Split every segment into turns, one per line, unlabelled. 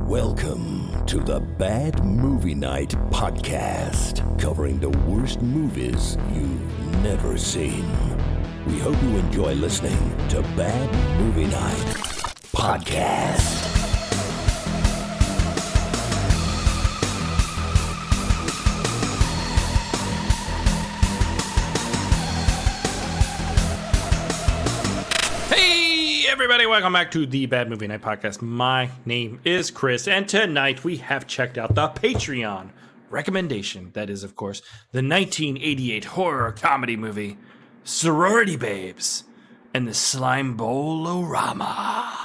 Welcome to the Bad Movie Night podcast, covering the worst movies you've never seen. We hope you enjoy listening to Bad Movie Night podcast.
Everybody, welcome back to the Bad Movie Night Podcast. My name is Chris, and tonight we have checked out the Patreon recommendation. That is, of course, the 1988 horror comedy movie, Sorority Babes, and the Slimeball Bowl-O-Rama.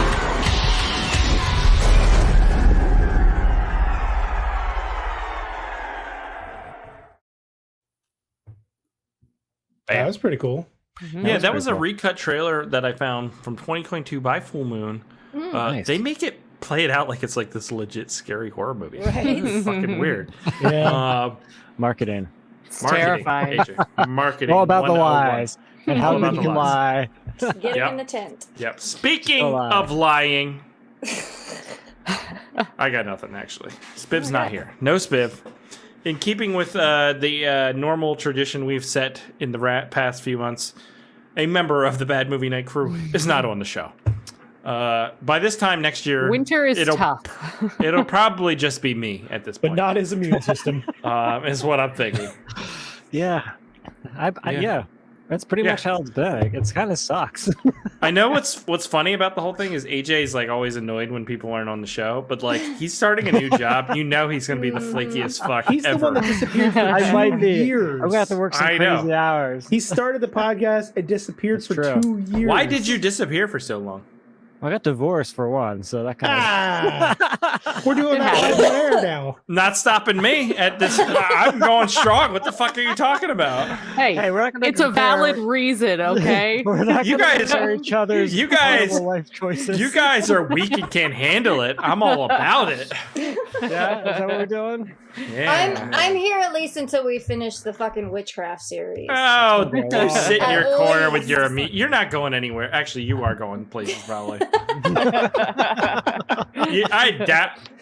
That was pretty cool.
Mm-hmm. Yeah, that was a recut trailer that I found from 2022 by Full Moon. Nice. They make it play it out like it's like this legit scary horror movie. Right? It's fucking weird.
Yeah. Marketing.
It's terrifying.
Marketing.
All about the lies and how you can lie.
Just get him in the tent.
Yep. Speaking of lying, I got nothing actually. Spiv's not here. No Spiv. In keeping with the normal tradition we've set in the past few months, a member of the Bad Movie Night crew is not on the show. By this time next year,
winter is tough.
It'll probably just be me at this point.
But not his immune system.
Is what I'm thinking.
Yeah. That's pretty much how it's been. It kind of sucks.
I know what's funny about the whole thing is AJ's like always annoyed when people aren't on the show, but like he's starting a new job. You know he's gonna be the flakiest fuck
he's
ever.
The one that disappeared for
I might be.
years.
I'm gonna have to work some crazy hours.
He started the podcast and disappeared for 2 years.
Why did you disappear for so long?
I got divorced for one, so that kind
of... We're doing that on air now.
Not stopping me at this. I'm going strong. What the fuck are you talking about?
Hey, we're not gonna it's a valid reason, okay?
We're not you guys are each other's life choices.
You guys are weak and can't handle it. I'm all about it.
Yeah, is that what we're doing?
Yeah. I'm here at least until we finish the fucking witchcraft series.
Oh, you sit in your corner with your meat. You're not going anywhere. Actually, you are going places probably.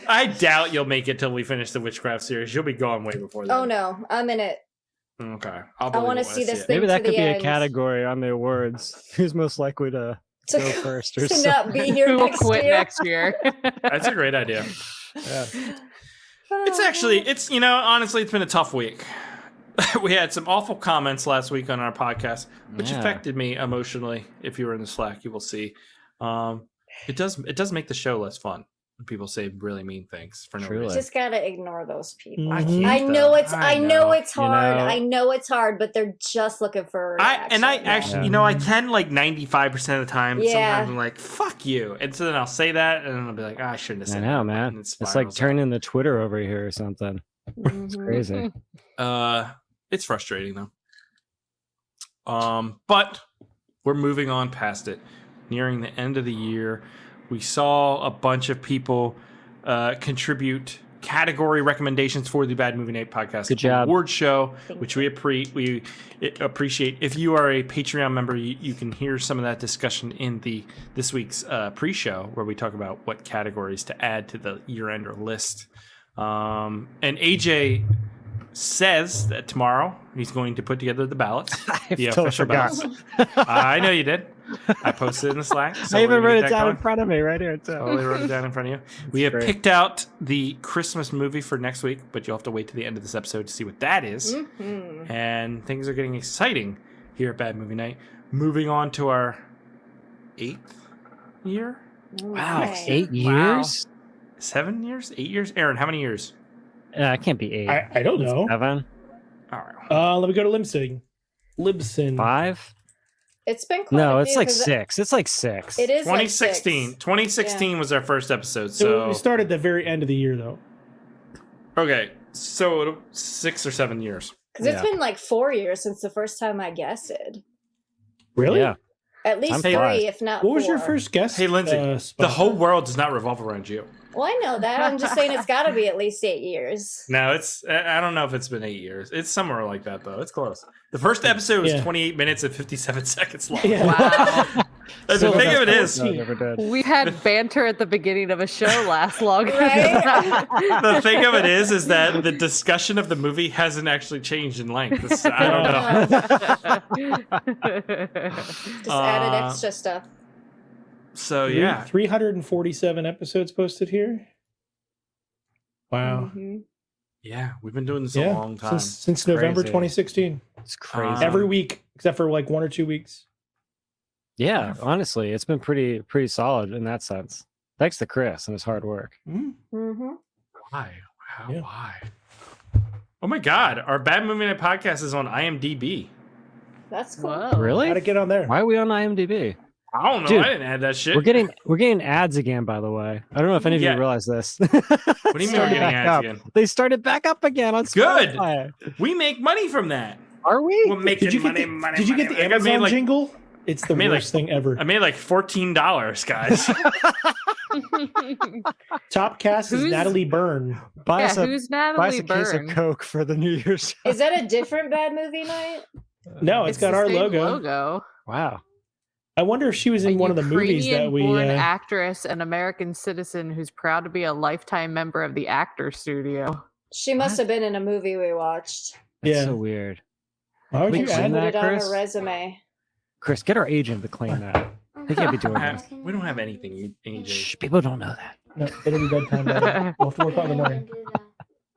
I doubt you'll make it till we finish the witchcraft series. You'll be gone way before that.
Oh no, I'm in it.
Okay,
I want to see this thing.
Maybe that could be
end.
a category on the awards. Who's most likely to go first or
to not be here next
quit
year.
next year?
That's a great idea.
Yeah.
It's honestly, it's been a tough week. We had some awful comments last week on our podcast, which affected me emotionally. If you were in the Slack, you will see. It does make the show less fun when people say really mean things for no reason.
You just gotta ignore those people.
Mm-hmm.
I know it's hard. I know it's hard, but they're just looking for a reaction.
I can like 95% of the time. Yeah. Sometimes I'm like, fuck you. And so then I'll say that and then I'll be like, I shouldn't have said that.
I know, man. It's like turning the Twitter over here or something. It's crazy.
It's frustrating though. But we're moving on past it. Nearing the end of the year, we saw a bunch of people contribute category recommendations for the Bad Movie Night Podcast
Good job.
award show, which we appreciate. If you are a Patreon member, you can hear some of that discussion in this week's pre-show, where we talk about what categories to add to the year-ender list. And AJ says that tomorrow he's going to put together the ballots, the official ballots. I know you did. I posted it in the Slack. So
I even wrote it down in front of me right here.
Totally wrote it down in front of you. We have picked out the Christmas movie for next week, but you'll have to wait to the end of this episode to see what that is. Mm-hmm. And things are getting exciting here at Bad Movie Night. Moving on to our 8th year.
Wow, nice. 8 years?
7 years? 8 years? Aaron, how many years?
It can't be 8.
I don't know.
7?
All right. Let me go to Libsyn.
5?
It's been quite
No, it's like 6. It's like 6.
It is
2016.
Like
2016 was our first episode. So
we started at the very end of the year, though.
Okay, so 6 or 7 years.
Because it's been like 4 years since the first time I guessed.
Really?
Yeah.
At least 3, if not 4.
What was your first guess?
Hey, Lindsay, the whole world does not revolve around you.
Well, I know that. I'm just saying it's got to be at least 8 years.
No, I don't know if it's been 8 years. It's somewhere like that, though. It's close. The first episode was 28 minutes and 57 seconds long.
Yeah.
Wow.
The thing of it is,
We had banter at the beginning of a show last longer.
Right?
the thing of it is that the discussion of the movie hasn't actually changed in length. I don't know.
Just added extra stuff.
So yeah,
347 episodes posted here. Wow.
Mm-hmm.
yeah, we've been doing this a long time.
Since November 2016.
It's crazy.
Every week, except for like 1 or 2 weeks.
Yeah, honestly, it's been pretty solid in that sense. Thanks to Chris and his hard work.
Mm-hmm.
Why? Why? Oh my God! Our Bad Movie Night podcast is on IMDb.
That's cool.
Whoa.
Really?
How'd it get on there?
Why are we on IMDb?
I don't know.
Dude,
I didn't add that shit.
We're getting ads again, by the way. I don't know if any of you realize this.
What do you mean we're getting
Back
ads
up.
again?
They started back up again on
Good.
Spotify.
We make money from that.
Are we?
We're making
Did you get
money.
Did you get the Amazon jingle? It's the
made
worst thing ever.
I made like $14, guys.
Top cast is Natalie Byrne.
Buy us
who's
buy us
Natalie
a case of
Byrne?
Coke for the New Year's.
Is that a different Bad Movie Night?
No, it's got
the
our
same
logo.
Wow.
I wonder if she was in one of the movies that we.
Ukrainian-born actress and American citizen who's proud to be a lifetime member of the Actor Studio.
She must have been in a movie we watched.
That's so weird.
Why would
Wait,
you
She
add
put
that?
it on
Chris?
her resume.
Chris, get our agent to claim that. They can't be doing that.
We don't have anything, AJ.
Shh, people don't know that.
No, it'll be bedtime. Buddy. We'll have to work on it in the morning.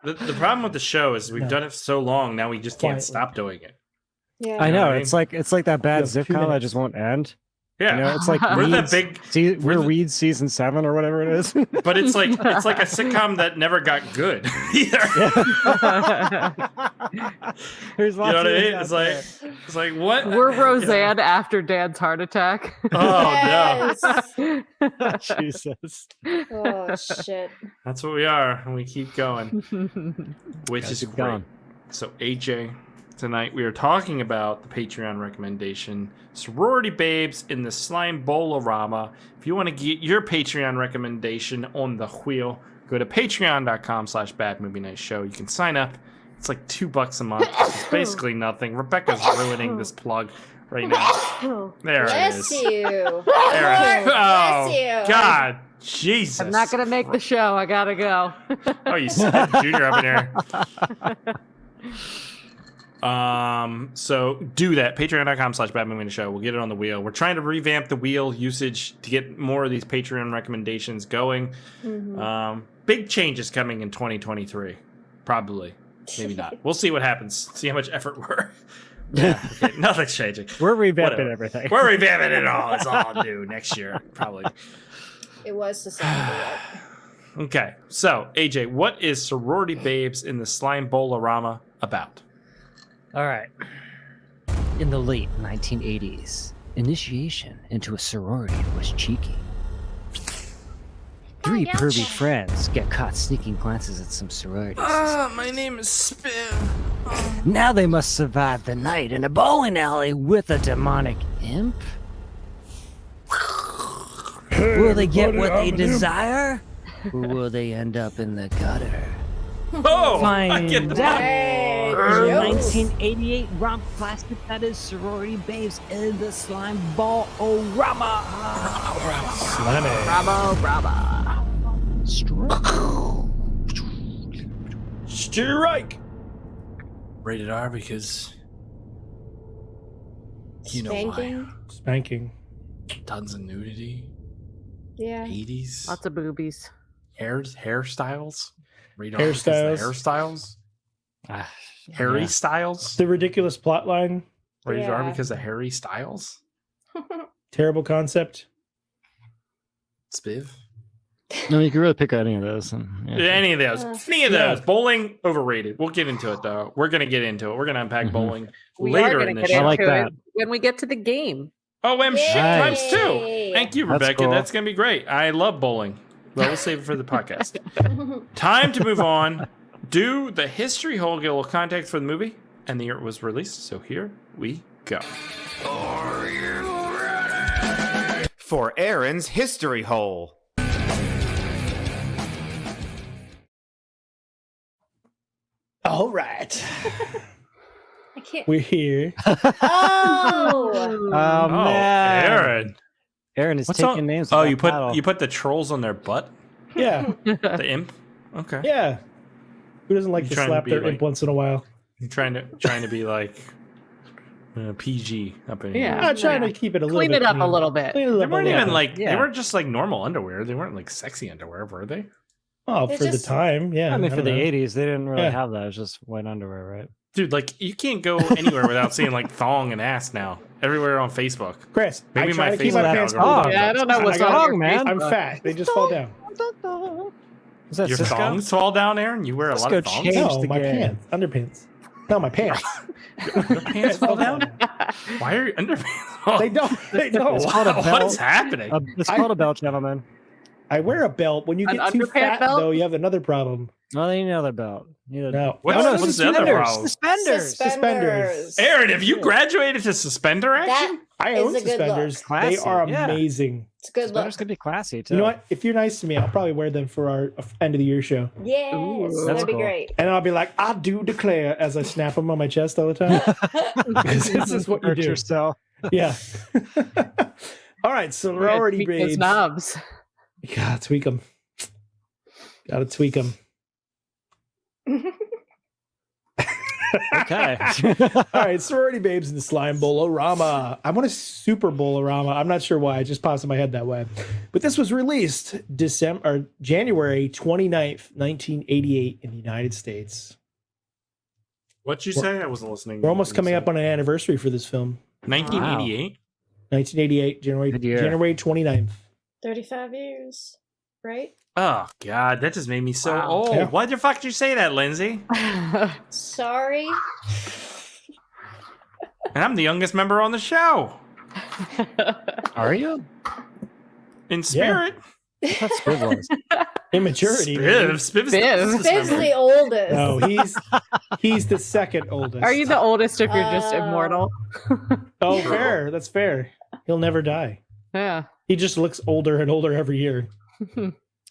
The problem with the show is we've
No.
done it so long now we just can't
Quietly.
stop doing it.
Yeah.
I
You know
know.
what I
It's like that bad
You have
zip
2
call that
minutes.
just won't end.
Yeah,
You know, it's like
we're the
Weeds.
big,
We're
the-
Weeds season 7 or whatever it is.
but it's like a sitcom that never got good either.
There's
You know
lots
what I
of
mean?
things out
It's like what?
We're Roseanne after Dad's heart attack.
Oh
Yes.
there. Jesus.
Oh shit.
That's what we are, and we keep going, which
Gotta
is
keep
great.
going.
So AJ, tonight we are talking about the Patreon recommendation, Sorority Babes in the Slimeball Bowl-O-Rama. If you want to get your Patreon recommendation on the wheel, go to patreon.com/badmovienightshow. You can sign up. It's like $2 a month. It's basically nothing. Rebecca's ruining this plug right now. There it is.
Bless you.
There
Bless
it is. Oh,
you.
God. Jesus.
I'm not gonna make the show. I gotta go.
Oh, you said Junior up in here. So do that. Patreon.com/badmovienightshow. We'll get it on the wheel. We're trying to revamp the wheel usage to get more of these Patreon recommendations going. Big changes coming in 2023. Probably. Maybe not. We'll see what happens. See how much effort we're. Yeah. Okay. Nothing's changing.
We're revamping
Whatever.
everything.
We're revamping it all. It's all new next year. Probably.
It was sustainable.
Okay. So, AJ, what is Sorority Babes in the Slimeball Bowl-O-Rama about?
All right. In the late 1980s, initiation into a sorority was cheeky. 3 pervy friends get caught sneaking glances at some sororities.
My name is Spiv.
Now they must survive the night in a bowling alley with a demonic imp. Will they get what they desire? Or will they end up in the gutter?
Oh, I
Find
get the
out.
Hey,
The
jokes.
1988 romp classic that is Sorority Babes in the Slimeball Bowl-O-Rama.
Slammy.
Bravo, bravo.
Strike.
Rated R because you know why.
Spanking.
Spanking.
Tons of nudity.
Yeah.
80s.
Lots of boobies.
Hairstyles. Rated R because the
Hairstyles.
hairstyles. Harry Styles.
The ridiculous plot line.
Rated R
Yeah.
because of Harry Styles.
Terrible concept.
Spiv.
No, you can really pick any of those. And, yeah.
Any of those. Any of
Yeah.
those. Bowling, overrated. We'll get into it, though. We're going to get into it. We're going to unpack
Mhm.
bowling
We
later
are
in
gonna
this
get
show.
I like
into
that.
it when we get to the game.
Oh, shit times
Yay.
2. Thank you,
That's
Rebecca.
cool.
That's going to be great. I love bowling. Well, we'll save it for the podcast. Time to move on. Do the history hole, get a little context for the movie and the year it was released. So here we go.
For Aaron's History Hole.
All right.
I can't.
We're here.
Oh.
Oh man,
Aaron.
Aaron is
What's
taking
on?
names.
Oh,
without
you
paddle.
put the trolls on their butt?
Yeah.
The imp? Okay.
Yeah. Who doesn't like
You
to
trying to
slap
be
their
like-
imp once in a while?
You're trying to be like PG up in
Yeah.
here.
I'm trying to keep it a little
Clean
bit
it up a
clean.
little bit.
Clean it
They
up a
weren't
little
even
bit.
like they
Yeah.
were just like normal underwear. They weren't like sexy underwear, were they?
Oh,
They're
for
just-
the time, yeah.
I mean, for
don't
the
know.
'80s, they didn't really
Yeah.
have that. It was just white underwear, right?
Dude, like you can't go anywhere without seeing like thong and ass now. Everywhere on Facebook.
Chris,
Maybe
I try
my
to keep
Facebook
my pants pulled
algorithm-
down.
Yeah, I don't know what's
I got-
on your
wrong, man.
I'm
Facebook.
fat. They just fall down.
Is that
Your
Cisco?
thongs fall down, Aaron? You wear a lot
Cisco
of thongs?
changed
No,
the
my
game.
pants. Underpants. No, my pants.
Your pants fall down? Why are your underpants?
They don't. They don't.
It's called a
What
belt.
is happening?
It's called a belt, gentlemen.
I wear a belt. When you
An
get too
underpant
fat,
belt?
though, you have another problem.
Well, they need another belt. You need a-
No.
What's,
Oh, no,
what's the other
suspenders.
problem?
Suspenders.
Suspenders.
Aaron, have you graduated to suspender action?
That
I
is
own
a good
suspenders.
look.
They
Classy,
are
yeah.
amazing.
it's a good look.
Suspenders could be classy too.
You know what? If you're nice to me, I'll probably wear them for our end of the year show.
Yes,
Ooh,
that'd
that's
be
cool.
great.
And I'll be like, I do declare as I snap them on my chest all the time. This is what you
Hurt
do.
yourself.
Yeah. All right, sorority
Tweak those
babes.
knobs.
Gotta tweak them. Gotta tweak them.
Okay.
All right, sorority babes in the Slimeball Bowl-O-Rama. I want a Super Bowl-O-Rama. I'm not sure why. It just popped in my head that way. But this was released January 29th, 1988 in the United States.
What'd you say? I wasn't listening.
We're almost coming up on an anniversary for this film.
1988.
1988,
Good year.
January 29th.
35 years, right?
Oh God, that just made me so
Wow.
old.
Yeah.
Why the fuck did you say that, Lindsay?
Sorry.
And I'm the youngest member on the show.
Are you?
In spirit.
That's good ones.
Immaturity.
Spiv's the
Spiv.
oldest
Biv's
member.
the oldest.
No, he's the second oldest.
Are you the oldest if you're just
Oh.
immortal?
Oh, fair. That's fair. He'll never die.
Yeah.
He just looks older and older every year.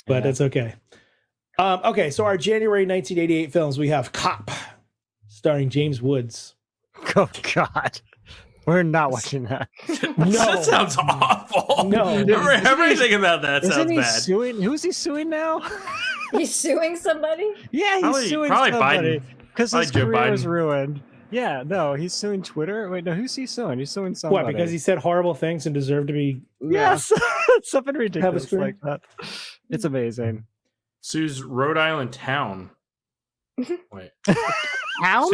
But it's okay. Okay, so our January 1988 films, we have Cop, starring James Woods.
Oh God, we're not watching that.
That sounds awful.
No.
Everything about that
Isn't
sounds
he
bad.
suing? Who's he suing now?
He's suing somebody?
Yeah, he's
Probably-
suing
probably
somebody
Biden.
because his
Probably Joe
career was
Biden.
ruined. Yeah, no, he's suing Twitter. Wait, no, who's he suing? He's suing somebody.
What, because he said horrible things and deserved to be...
Yes, something ridiculous
screen?
like that. It's amazing.
Sues Rhode Island town. Wait.
Hound?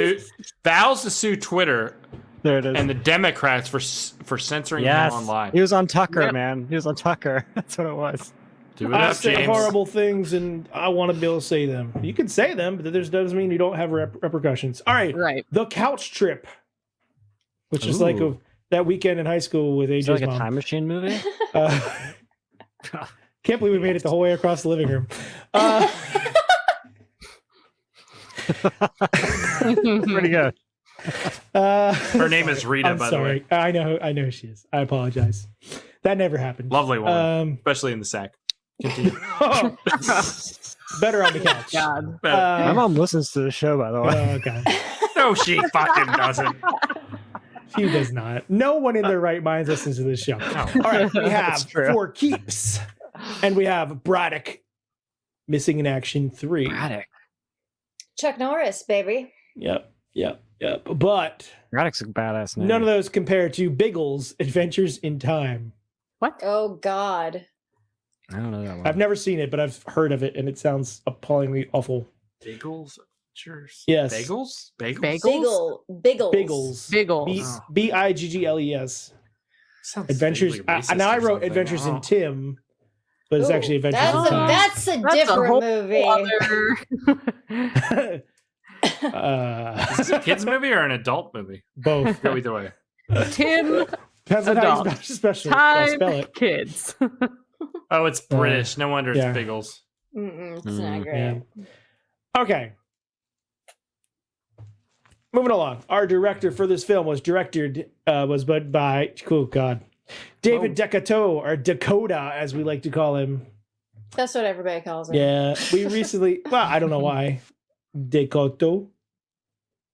Vows to sue Twitter
There it is.
and the Democrats for censoring
Yes,
him online.
he was on Tucker,
Yep.
man. He was on Tucker. That's what it was.
Do it
I
up,
say
James.
horrible things and I want to be able to say them. You can say them, but that doesn't mean you don't have repercussions. All right,
Right.
The Couch Trip, which is like
Ooh.
that weekend in high school with
Is
AJ's
it like a
mom.
time machine movie?
Can't believe we made it the whole way across the living room.
Pretty good.
Her name is Rita,
I'm
by
sorry.
the way.
I know who she is. I apologize. That never happened.
Lovely woman,
Um,
especially in the sack. Continue.
better on the couch.
God.
My mom listens to the show, by the way.
Oh god,
No, she fucking doesn't.
she does not. No one in their right mind listens to this show. All right, we
That's
have
true.
For Keeps, and we have Braddock, Missing in Action 3.
Braddock.
Chuck Norris, baby.
Yep. But
Braddock's a badass name.
none of those compare to Biggles' Adventures in Time.
What?
Oh God.
I don't know that one.
I've never seen it, but I've heard of it, and it sounds appallingly awful.
Bagels? Cheers.
Yes.
Bagels? Bagels?
Bagel?
Biggles.
Biggles.
Biggles.
Biggles.
Sounds
Adventures.
vaguely racist
Now I
or
wrote
something.
Adventures in
Oh.
Tim, but it's
Ooh,
actually Adventures
that's
in
a,
Time.
that's a
That's a
different
whole
movie.
other-
Is this a kids movie or an adult movie?
Both.
Go either way.
Tim,
Depends on how you
Adult.
spell
time,
it.
kids.
Oh, it's British. No wonder it's
yeah.
Bagels.
Mm-mm, it's not great.
Yeah. Okay. Moving along. Our director for this film was by oh god, David DeCoteau, or Dakota, as we like to call him.
That's what everybody calls it.
Yeah, we recently. Well, I don't know why. DeCoteau.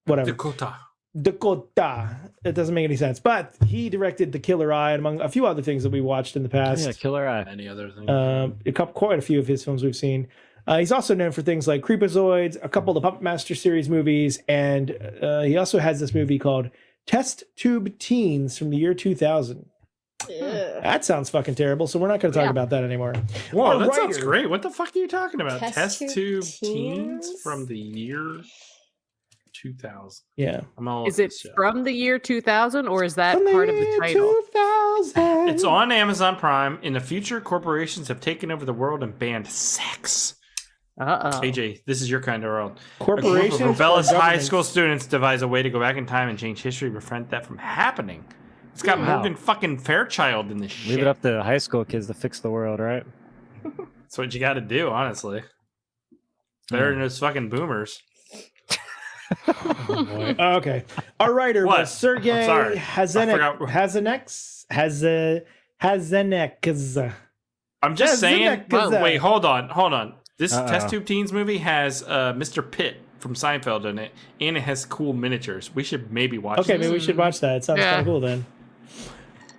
whatever.
DeCoteau.
DeCoteau. It doesn't make any sense. But he directed The Killer Eye, and among a few other things that we watched in the past.
Yeah, Killer Eye.
Any other thing?
Quite a few of his films we've seen. He's also known for things like Creepazoids, a couple of the Puppet Master series movies, and he also has this movie called Test Tube Teens from the year 2000. That sounds fucking terrible, so we're not going to talk about that anymore.
Whoa, that sounds great. What the fuck are you talking about? Test Tube Teens from the year 2000.
Yeah.
Is it from the year 2000 or is that part of the title?
2000.
It's on Amazon Prime. In the future, corporations have taken over the world and banned sex. AJ, this is your kind of world.
Corporations.
Rebellious high school students devise a way to go back in time and change history to prevent that from happening. It's got Morgan fucking Fairchild in this shit.
Leave it up to high school kids to fix the world, right?
That's what you got to do, honestly. Better than those fucking boomers.
Oh boy. Okay. Our writer was Sergei Hazenek.
I'm just saying. Wait, hold on. This Test Tube Teens movie has Mr. Pitt from Seinfeld in it, and it has cool miniatures. We should maybe watch this.
Okay, maybe we should watch that. It sounds kind of cool then.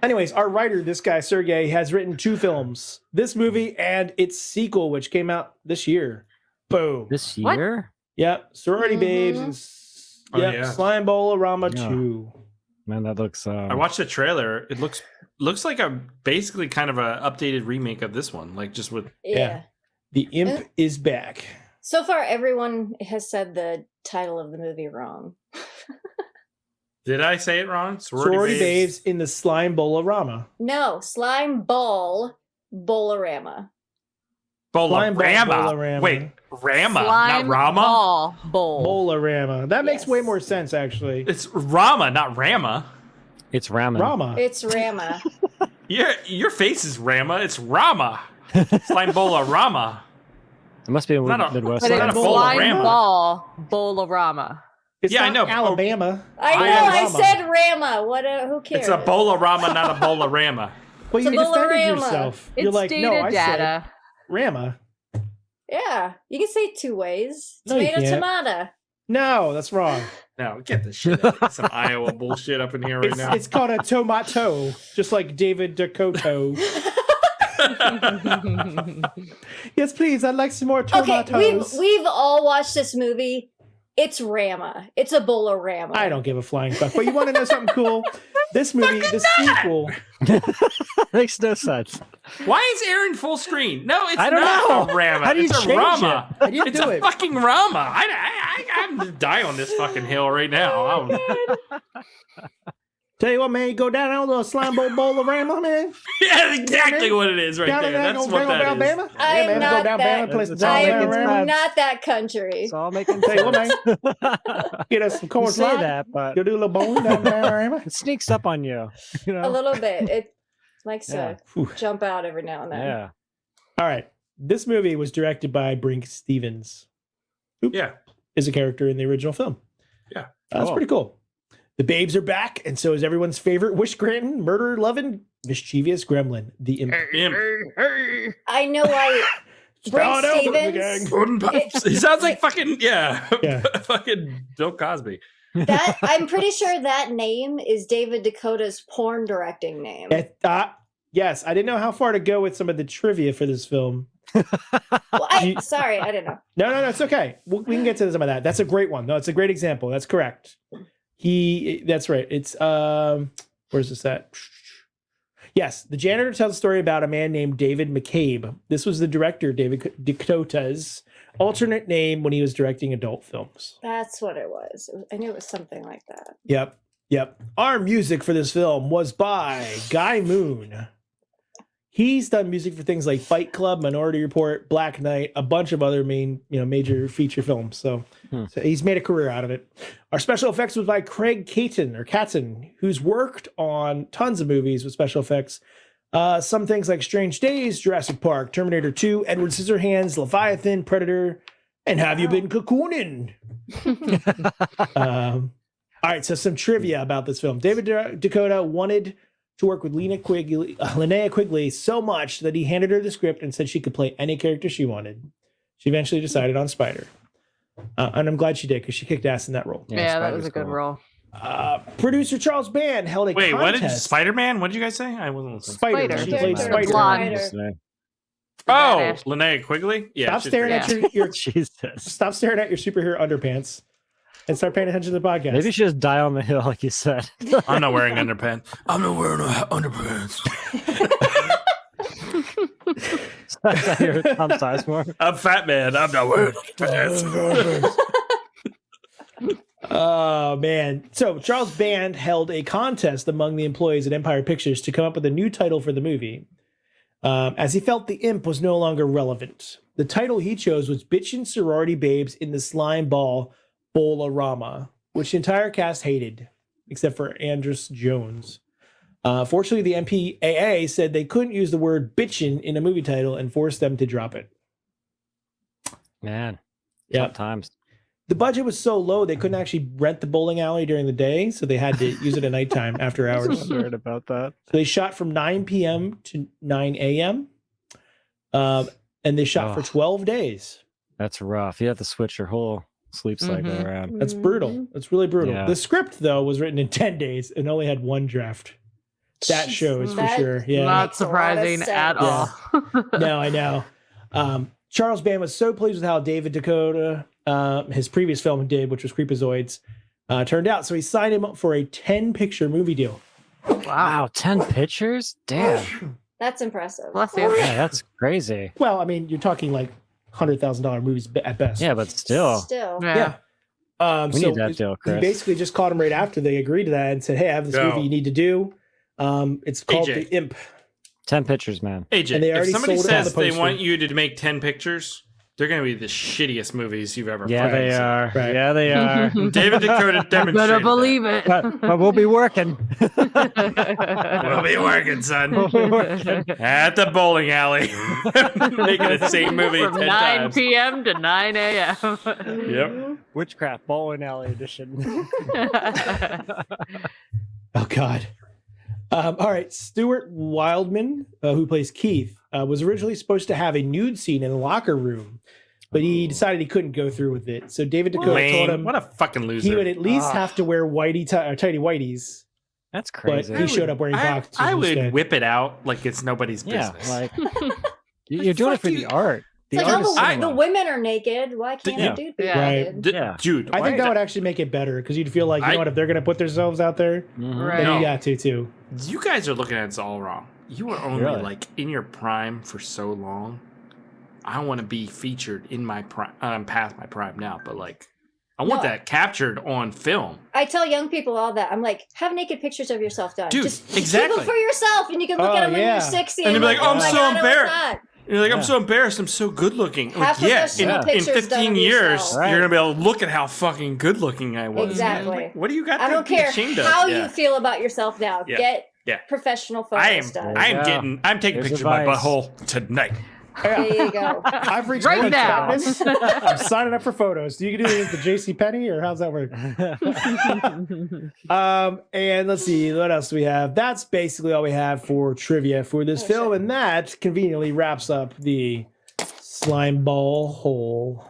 Anyways, our writer, this guy, Sergei, has written 2 films. This movie and its sequel, which came out this year. Boom.
This year?
Yep. Sorority Babes and Slimeball Bowl-O-Rama 2.
Man, that looks...
I watched the trailer. It looks like a basically kind of a updated remake of this one. Like just with...
Yeah. The Imp is back.
So far, everyone has said the title of the movie wrong.
Did I say it wrong?
Sorority Babes in the Slimeball Bowl-O-Rama.
No, Slimeball Bowl-O-Rama.
Bowl-O-Rama. Wait, Rama, not Rama?
Bowl-O-Rama. That makes way more sense, actually.
It's Rama, not Rama.
It's Rama.
Rama.
It's Rama.
Your face is Rama. It's Rama. Slime Bowl-O-Rama.
It must be a Midwest.
But it's Slimeball Bowl-O-Rama.
It's
I know.
Alabama.
I know. I said Rama. What? Who cares?
It's a Bowl-O-Rama, not a Bowl-O-Rama.
Well, you defended yourself.
It's
You're like,
data
no, I
data.
said Rama.
Yeah, you can say it 2 ways.
No, you can't.
Tomato.
No, that's wrong.
No, get this shit out. Some Iowa bullshit up in here right now.
It's called a tomato, just like David DeCoteau. Yes, please. I'd like some more tomatoes.
Okay, we've all watched this movie. It's Rama. It's a Bowl-O-Rama.
I don't give a flying fuck. But you want to know something cool? This movie, the sequel,
makes no sense.
Why is Aaron full screen? No, it's
I don't
not
know.
a Rama.
How do you
It's a
change
Rama.
How do you
It's
do
a
it?
fucking Rama. I'm just dying on this fucking hill right now.
Tell you what, man, you go down on the Slimeball Bowl-O-Rama, man.
Yeah, that's exactly what it is right there. That's what that is.
Alabama.
I'm
man,
not
go down
that.
Bama, place the
I'm not that country.
It's all making
Tell you
sense.
what, man, get us some corn
You say
slide.
that, but
You'll do a little bone down there, Alabama.
it sneaks up on you. You know?
A little bit. It likes
Yeah.
to jump out every now and then.
Yeah.
All right. This movie was directed by Brinke Stevens.
Yeah.
Is a character in the original film.
Yeah.
That's pretty cool. The Babes are back, and so is everyone's favorite Wish Granton, murder-loving, mischievous gremlin, the Imp.
I know why Brinke Stevens.
He sounds like fucking,
Yeah.
fucking Bill Cosby.
That I'm pretty sure that name is David DeCoteau's porn directing name.
Yes, I didn't know how far to go with some of the trivia for this film.
Well, sorry, I didn't know.
No, it's okay. We can get to some of that. That's a great one. No, it's a great example. That's correct. That's right. It's where's this at? Yes, the janitor tells a story about a man named David McCabe. This was the director, David DeCoteau's alternate name when he was directing adult films.
That's what it was. I knew it was something like that.
Yep. Our music for this film was by Guy Moon. He's done music for things like Fight Club, Minority Report, Black Knight, a bunch of other major feature films. So he's made a career out of it. Our special effects was by Craig Catton, who's worked on tons of movies with special effects. Some things like Strange Days, Jurassic Park, Terminator 2, Edward Scissorhands, Leviathan, Predator, and Have You Been Cocooning? All right, so some trivia about this film. David DeCoteau wanted to work with Linnea Quigley so much that he handed her the script and said she could play any character she wanted. She eventually decided on Spider. And I'm glad she did because she kicked ass in that role.
Yeah, that was a good role.
Producer Charles Band held a
Wait,
contest.
what did Spider-Man? What did you guys say? I wasn't listening.
Spider. She played
Spider.
Spider.
Blonde.
Oh, Linnea Quigley. Yeah.
Stop staring at your
Jesus.
stop staring at your superhero underpants and start paying attention to the podcast.
Maybe you should just die on the hill, like you said.
I'm not wearing underpants. I'm not wearing underpants.
That's how you're Tom Sizemore.
I'm fat man. I'm not wearing underpants.
Oh man. So Charles Band held a contest among the employees at Empire Pictures to come up with a new title for the movie. As he felt the imp was no longer relevant. The title he chose was Bitchin' Sorority Babes in the Slimeball Bowl-O-Rama, which the entire cast hated, except for Andrus Jones. Fortunately, the MPAA said they couldn't use the word bitchin' in a movie title and forced them to drop it.
Man.
Yeah.
Tough times.
The budget was so low they couldn't actually rent the bowling alley during the day, so they had to use it at nighttime after
I
hours.
was wondering about that.
So they shot from 9 p.m. to 9 a.m. And they shot for 12 days.
That's rough. You have to switch your whole sleep cycle around.
That's brutal. That's really brutal.
Yeah.
The script, though, was written in 10 days and only had one draft. That shows for
That
sure. Yeah.
Not surprising at all.
No, I know. Charles Band was so pleased with how David DeCoteau, his previous film did, which was Creepazoids, turned out. So he signed him up for a 10-picture movie deal.
Wow, 10 pictures? Damn.
That's impressive.
Bless you.
Yeah, that's crazy.
Well, I mean, you're talking like $100,000 movies at best.
Yeah, but still.
Still.
Yeah.
We need that deal,
He
Chris.
basically just called him right after they agreed to that and said, hey, I have this movie you need to do. It's called
AJ.
The Imp.
10 pictures, man.
AJ,
And they
if
already
somebody
sold it on
says
the
they
poster.
want you to make 10 pictures, they're going to be the shittiest movies you've ever
Yeah, they
seen.
are.
Right.
Yeah, they are.
David DeCoteau demonstrated
Better believe it.
but we'll be working.
that. We'll be working, son.
We'll be working.
At the bowling alley. Making the same movie
From
10
9
times.
p.m. to 9 a.m.
Yep.
Witchcraft Bowling Alley edition.
Oh, God. All right. Stuart Wildman, who plays Keith, was originally supposed to have a nude scene in the locker room, but he decided he couldn't go through with it. So David DeCoteau
Lame.
told him
What a fucking loser.
he would at least have to wear tidy whities,
That's
but
crazy.
he showed up wearing boxers
I would
instead.
whip it out like it's nobody's
Yeah,
business.
like you're doing it for the art. The
It's like,
art is
oh, the
cinema.
women are naked. Why can't
Yeah.
the dude be
Yeah.
naked?
Yeah.
Dude,
I think that would actually make it better because you'd feel like, you know
I-
what, if they're going to put themselves out there,
Right.
then
No.
you got to, too.
you guys are looking at it all wrong. You were only
Really?
like in your prime for so long. I want to be featured in my prime. I'm past my prime now, but like, I want
No.
that captured on film.
I tell young people all that. I'm like, have naked pictures of yourself done.
Dude,
Just
exactly.
keep them for yourself, and you can look
Oh,
at them when
yeah.
you're 60.
And you'll be like, oh, I'm
my
so
God, I was
embarrassed.
hot.
You're like, I'm
Yeah.
so embarrassed. I'm so good looking.
Have
Like, yeah,
professional
in
pictures done
15
of
years,
yourself.
Right.
you're gonna be able to look at how fucking good looking I was.
Exactly.
Like, what do you got?
I
to
don't
be
care
ashamed of?
how
Yeah.
you feel about yourself now.
Yeah.
Get
Yeah.
professional
I
photos
am.
done.
I am
Yeah.
getting. I'm taking
Here's
pictures of my
advice.
butthole tonight.
There you go.
I've reached
Right
one
now.
fatness. I'm signing up for photos. Do you do it at the JCPenney or how's that work? And let's see, what else do we have? That's basically all we have for trivia for this film, and that conveniently wraps up the Slimeball hole.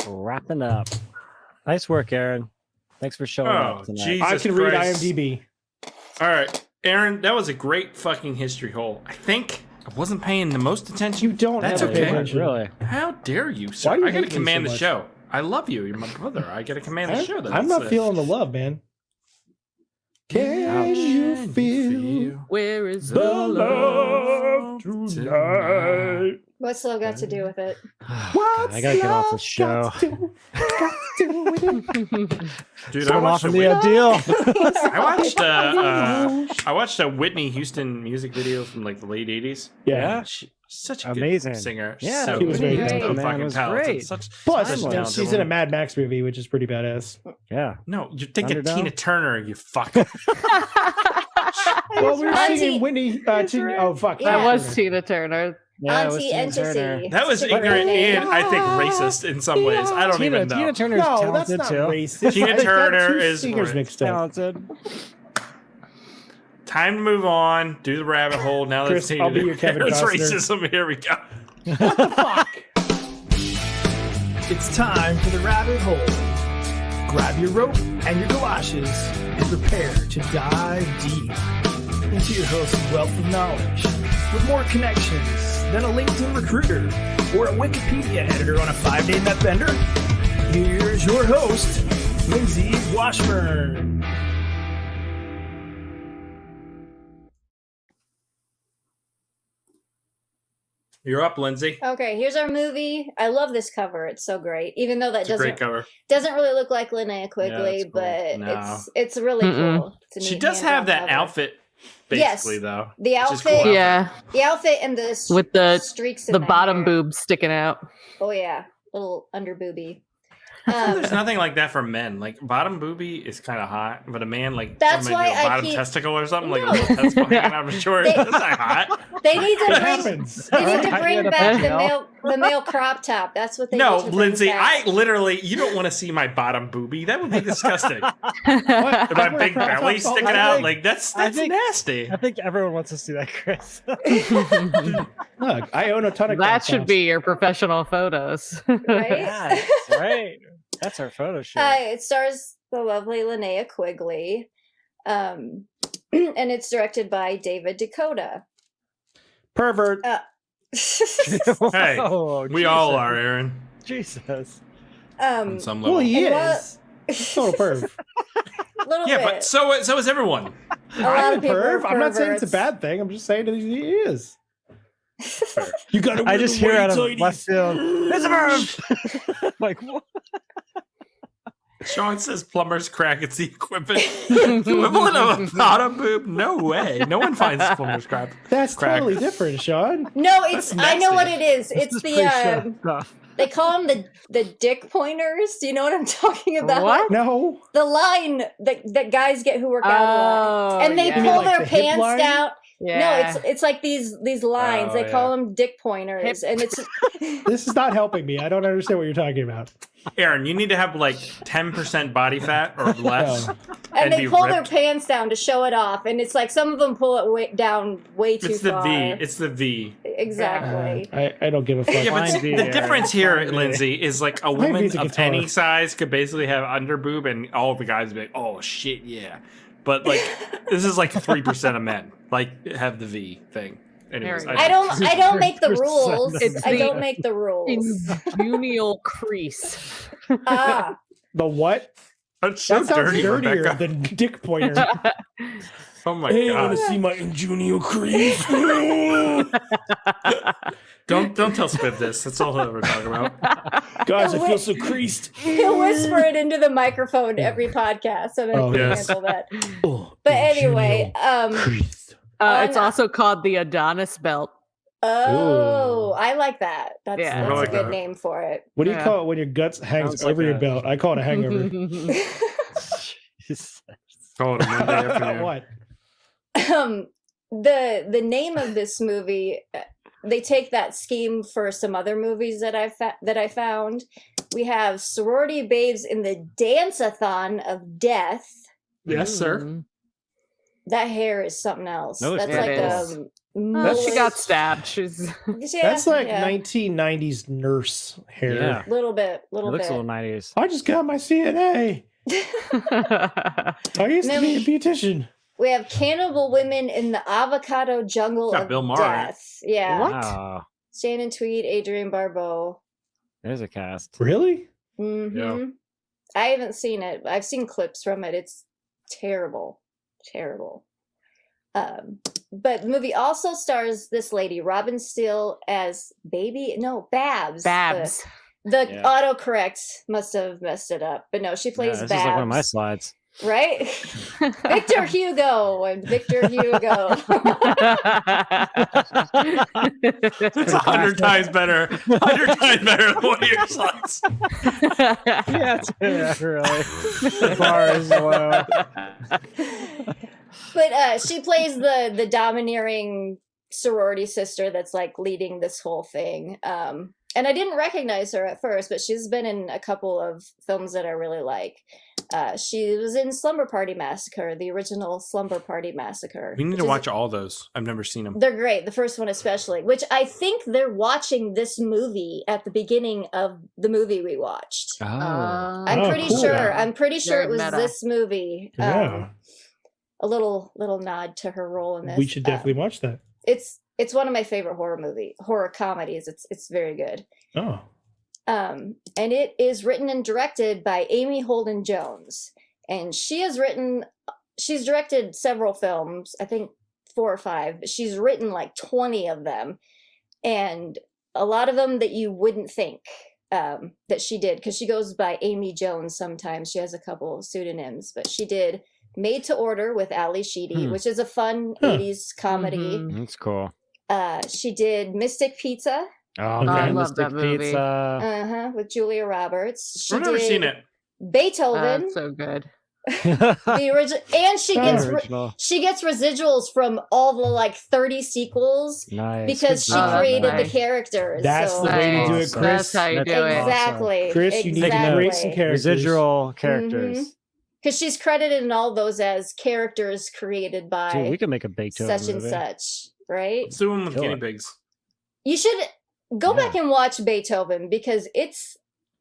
Wrapping up. Nice work, Aaron. Thanks for showing up
Oh,
tonight.
Jesus
I can read
Christ.
IMDb.
All right, Aaron, that was a great fucking history hole. I think I wasn't paying the most attention.
You don't
That's
have to pay
okay.
attention.
Really?
How dare you, sir?
Why do you
I gotta
hate me
command
so
the
much?
show. I love you. You're my brother. I gotta command the show.
I'm not feeling the love, man. Can you feel
Where is
the love tonight?
What's love got to do with it?
What's
I gotta get off
love
this show.
got to do with it?
Dude, I
Someone
watched,
offer me a deal.
I watched a Whitney Houston music video from like the late 80s.
Yeah.
She, such a
Amazing.
good singer.
Yeah,
so
she was very
good.
good.
So
Man,
fucking
it was
talented.
great.
Such
Plus,
talented
she's in a
woman.
Mad Max movie, which is pretty badass.
Yeah.
No, you're thinking
Thunderdome?
Tina Turner, you fuck.
Well, we were
Auntie-
singing Whitney. Oh, fuck.
Yeah.
That was Tina Turner.
Yeah, it was
Auntie
Tina
Entity.
Turner.
That was
Tina
ignorant
Turner.
and I think racist in some ways. I don't even know.
Tina Turner's
No, that's
talented
not
too.
racist.
Tina
I got
Turner
two
is
singers
racist.
mixed up.
Talented.
Time to move on. Do the rabbit hole. Now
Chris,
that's
I'll be your Kevin
It's
Costner.
racism. Here we go.
What the fuck? It's time for the rabbit hole. Grab your rope and your galoshes and prepare to dive deep into your host's wealth of knowledge with more connections than a LinkedIn recruiter or a Wikipedia editor on a 5-day net bender. Here's your host, Lindsay Washburn.
You're up, Lindsay.
Okay, here's our movie. I love this cover. It's so great. Even though that
It's a great cover.
doesn't really look like Linnea Quigley,
it's cool.
but
No.
it's really cool. It's a
She
neat
does have that
hand-drawn cover.
outfit, basically, though.
The
which is
outfit,
cool outfit.
Yeah,
the outfit and the
with the
streaks in
the bottom
hair.
boob sticking out.
Oh yeah, little under boobie.
There's nothing like that for men. Like bottom boobie is kind of hot, but a man like
That's
maybe
why
a
I
bottom
keep-
testicle or something like a
No.
little testicle hanging out of a short. That's not hot.
They need to
What
bring.
happens?
They need to
Alright,
bring
yeah,
back
the
the male crop top. That's what they
No,
need to bring
Lindsay,
back.
I literally, you don't want to see my bottom boobie. That would be disgusing.
What?
My big belly sticking
I
out,
think-
like that's
I think-
nasty.
I think everyone wants to see that, Chris.
Look, I own a ton of
That
crop
should
tops.
be your professional photos.
Right?
Yes, right. That's our photo shoot.
It stars the lovely Linnea Quigley, and it's directed by David DeCoteau.
pervert.
Hey,
Whoa,
We all
Jesus.
are, Aaron.
Jesus.
On some level.
Well, he
And what-
is. Total perv.
little
Yeah,
bit.
but so is everyone.
A lot
I'm a
of people are
perv. I'm not saying it's a
perverts.
bad thing. I'm just saying that he is. You gotta.
I just hear out of left field, it's a verb! Like, what?
Sean says plumber's crack. It's the equivalent of a bottom boob. No way. No one finds plumber's crack.
That's
Crack.
totally different, Sean.
No, it's. I know what it is.
This
It's
is
the.
pre-show stuff.
They call them the dick pointers. Do you know what I'm talking about?
What?
No.
The line that guys get who work out a lot,
Oh,
and they
yeah.
You mean
pull
like
their
the hip
pants
line?
down.
Yeah.
No, it's like these lines.
Oh,
They call
yeah.
them dick pointers, and it's
This is not helping me. I don't understand what you're talking about.
Aaron, you need to have like 10% body fat or less.
No.
and they
be
pull their
ripped.
pants down to show it off, and it's like some of them pull it down way too
It's the
far.
V. It's the V.
Exactly.
I don't give a fuck.
Yeah, but
Fine V,
the
Aaron.
difference here,
Fine V.
Lindsay, is like a
V's
woman
a
of
guitar.
any size could basically have under boob, and all the guys would be like, "Oh shit, yeah." But like, this is like 3% of men like have the V thing. Anyways,
There we
I don't make the
3%
rules.
It's
I
the-
don't make the rules.
Ingenial crease.
Ah,
The what?
That's so
That sounds
dirty,
dirtier
Rebecca.
than dick pointer.
Oh my
Hey, I
god!
want to see my ingenial crease.
Don't tell Spiv this. That's all he'll ever talk about.
Guys, I feel so creased.
he'll whisper it into the microphone every podcast, so that
Oh,
I can
yes.
handle that.
Oh,
But anyway,
crease.
It's
no.
also called the Adonis belt.
oh, I like that. That's,
Yeah.
that's
I like
a good
that.
name for it.
What do you
Yeah.
call it when your guts hangs
Sounds like
over your
a-
belt? I call it a hangover.
Jesus.
Call it a Monday afternoon.
What?
The name of this movie, they take that scheme for some other movies that I found. We have Sorority Babes in the Dance-a-thon of Death.
Yes, sir.
Mm.
That hair is something else.
No, it's
That's
not.
like
It is.
mullet.
She got stabbed. She's
Yeah,
That's like
yeah.
1990s nurse hair.
Yeah.
Little bit,
It
little
looks a
bit.
little 90s.
I just got my CNA. I used to be a beautician.
We have cannibal women in the avocado jungle
Got
of
Bill Maher, right?
death. Yeah.
Wow.
Shannon Tweed, Adrienne Barbeau.
There's a cast.
Really?
Mm-hmm.
Yeah.
I haven't seen it. I've seen clips from it. It's terrible. Terrible. But the movie also stars this lady, Robin Steele, as Babs.
Babs.
The
Yeah.
autocorrect must have messed it up. But no, she
Yeah,
plays
this
Babs.
is like one of my slides.
Right? Victor Hugo and Victor Hugo.
It's 100 times better. 100 times better than one of your slides.
Yeah, really. The bar is low.
But she plays the domineering sorority sister that's like leading this whole thing. and I didn't recognize her at first, but she's been in a couple of films that I really like. She was in Slumber Party Massacre, the original Slumber Party Massacre.
We need to watch all those. I've never seen them.
They're great. The first one especially, which I think they're watching this movie at the beginning of the movie we watched.
Oh.
I'm pretty
cool.
sure. I'm pretty sure
Very
it was
meta.
this movie.
Yeah.
A little nod to her role in this.
We should definitely watch that.
It's one of my favorite horror comedies. It's very good.
Oh.
And it is written and directed by Amy Holden Jones. And she's directed several films, I think 4 or 5, but she's written like 20 of them. And a lot of them that you wouldn't think that she did, because she goes by Amy Jones sometimes. She has a couple of pseudonyms, but she did Made to Order with Ali Sheedy, which is a fun 80s comedy.
Mhm.
That's cool.
She did Mystic Pizza.
Oh,
Okay.
man,
I love
Mystic
that movie.
Pizza.
With Julia Roberts. She
I've never
did
seen it.
Beethoven,
So good.
the original, and she gets
Original.
she gets residuals from all the like 30 sequels
Nice.
because
Good
she
job.
created
nice.
the characters.
That's
so.
the way to do it,
Awesome.
Chris.
That's how you
That's
do it.
Exactly.
Chris, you need to
exactly.
create some characters.
Residual characters.
Because she's credited in all those as characters created by
Dude, we could make a Beethoven
such and
movie.
such, right?
Let's do one with
Kill
guinea
it.
pigs.
You should go
Yeah.
back and watch Beethoven because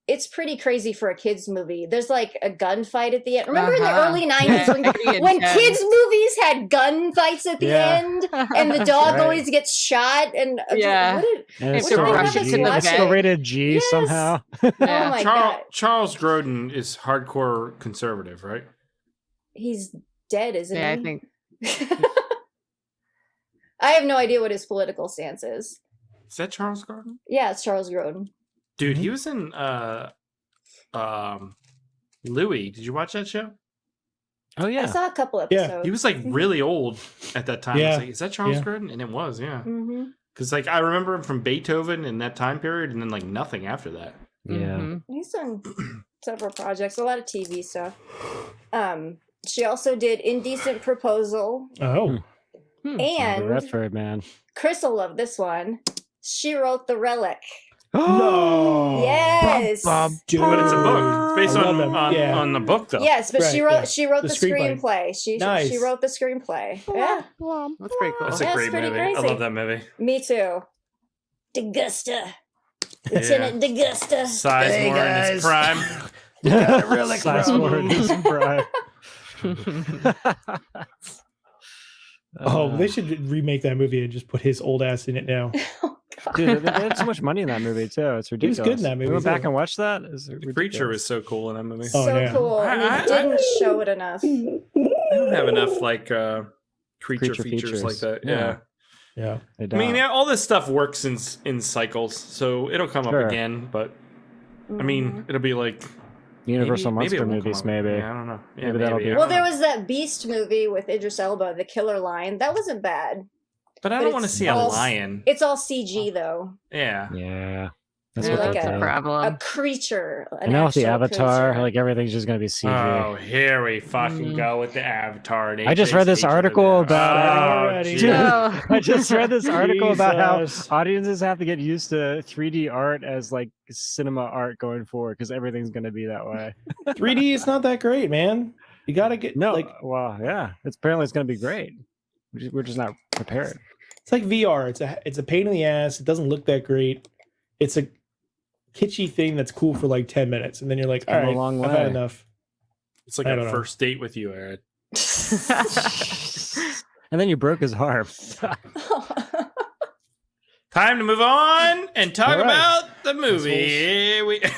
it's pretty crazy for a kids movie. There's like a gunfight at the end. Remember in the
Uh-huh.
early 90s
Pretty
when
intense.
kids movies had gunfights at the
Yeah.
end and the dog
Right.
always gets shot and
Yeah.
what did,
And
It's
it's
to
still
rush it to the
it's
vet.
still rated G
Yes.
somehow.
oh
Yeah.
my god,
Charles Grodin is hardcore conservative, right?
he's dead, isn't
Yeah, I
he?
think.
I have no idea what his political stance is.
Is that Charles Grodin?
Yeah, it's Charles Grodin.
Dude, he was in Louis. Did you watch that show?
Oh
I
yeah.
saw a couple
Yeah.
episodes.
He was like really old at that time. I
Yeah.
was like, is that Charles
Yeah.
Grodin? And it was, yeah.
hmm
Because like I remember him from Beethoven in that time period, and then like nothing after that.
Yeah.
Mhm.
He's done several projects, a lot of TV stuff. She also did Indecent Proposal,
Oh.
Robert
and
Redford, man.
Chris will love this one. She wrote The Relic.
No.
Yes.
Dude.
But it's a book. It's based
I
on
love him. Yeah.
on the book though.
Yes, but she
Right,
wrote
yeah.
she wrote
The
the
screenplay.
screenplay.
Nice.
She wrote the screenplay. Yeah,
That's pretty cool.
That's
Yeah,
a
it's
great
pretty
movie. I
crazy.
love that movie.
me too. Degusta. Lieutenant Degusta.
Sizemore in his prime.
Relic,
Size
bro.
more than Prime.
Oh, they should remake that movie and just put his old ass in it now.
Dude, they had so much money in that movie too. It's
He was
ridiculous.
good in that movie,
We went back
too.
and watched that. It's
The
ridiculous.
creature was so cool in that movie.
Oh,
So
yeah.
cool. And
I-
they didn't show it enough.
I don't have enough like creature
Creature
features like
features.
that.
Yeah.
Yeah.
Yeah.
They
I
don't.
mean, yeah, all this stuff works in cycles, so it'll come
Sure.
up again. But I mean, it'll be like
Universal
maybe it
Monster
won't come
movies,
up.
maybe.
Yeah, I don't know. Yeah,
Maybe that'll
maybe.
be-
I
Well,
don't
there
know.
was that Beast movie with Idris Elba, The Killer Lion. That wasn't bad.
But I
but
don't want to
it's
see a
all-
lion.
It's all CG though.
Yeah.
Yeah. That's
Yeah,
what
like
they're
a-
doing.
A
problem.
creature. An
And now with the
actual
Avatar,
creature.
like everything's just gonna be CG.
Oh, here we fucking go with the Avatar.
I just read this article about-
Already.
geez.
No.
I just read this article about how
Jesus.
audiences have to get used to 3D art as like cinema art going forward because everything's going to be that way.
3D is not that great, man. You gotta get
No,
like
well, yeah, it's apparently it's going to be great. We're just not prepared.
it's like VR. It's a pain in the ass. It doesn't look that great. It's a kitschy thing that's cool for like 10 minutes, and then you're like, all
Come a
right,
long
I've had
way.
enough.
It's like
I
a
don't know.
first date with you, Aaron.
And then you broke his arm.
Time to move on and talk
All right.
about the movie. Here we go.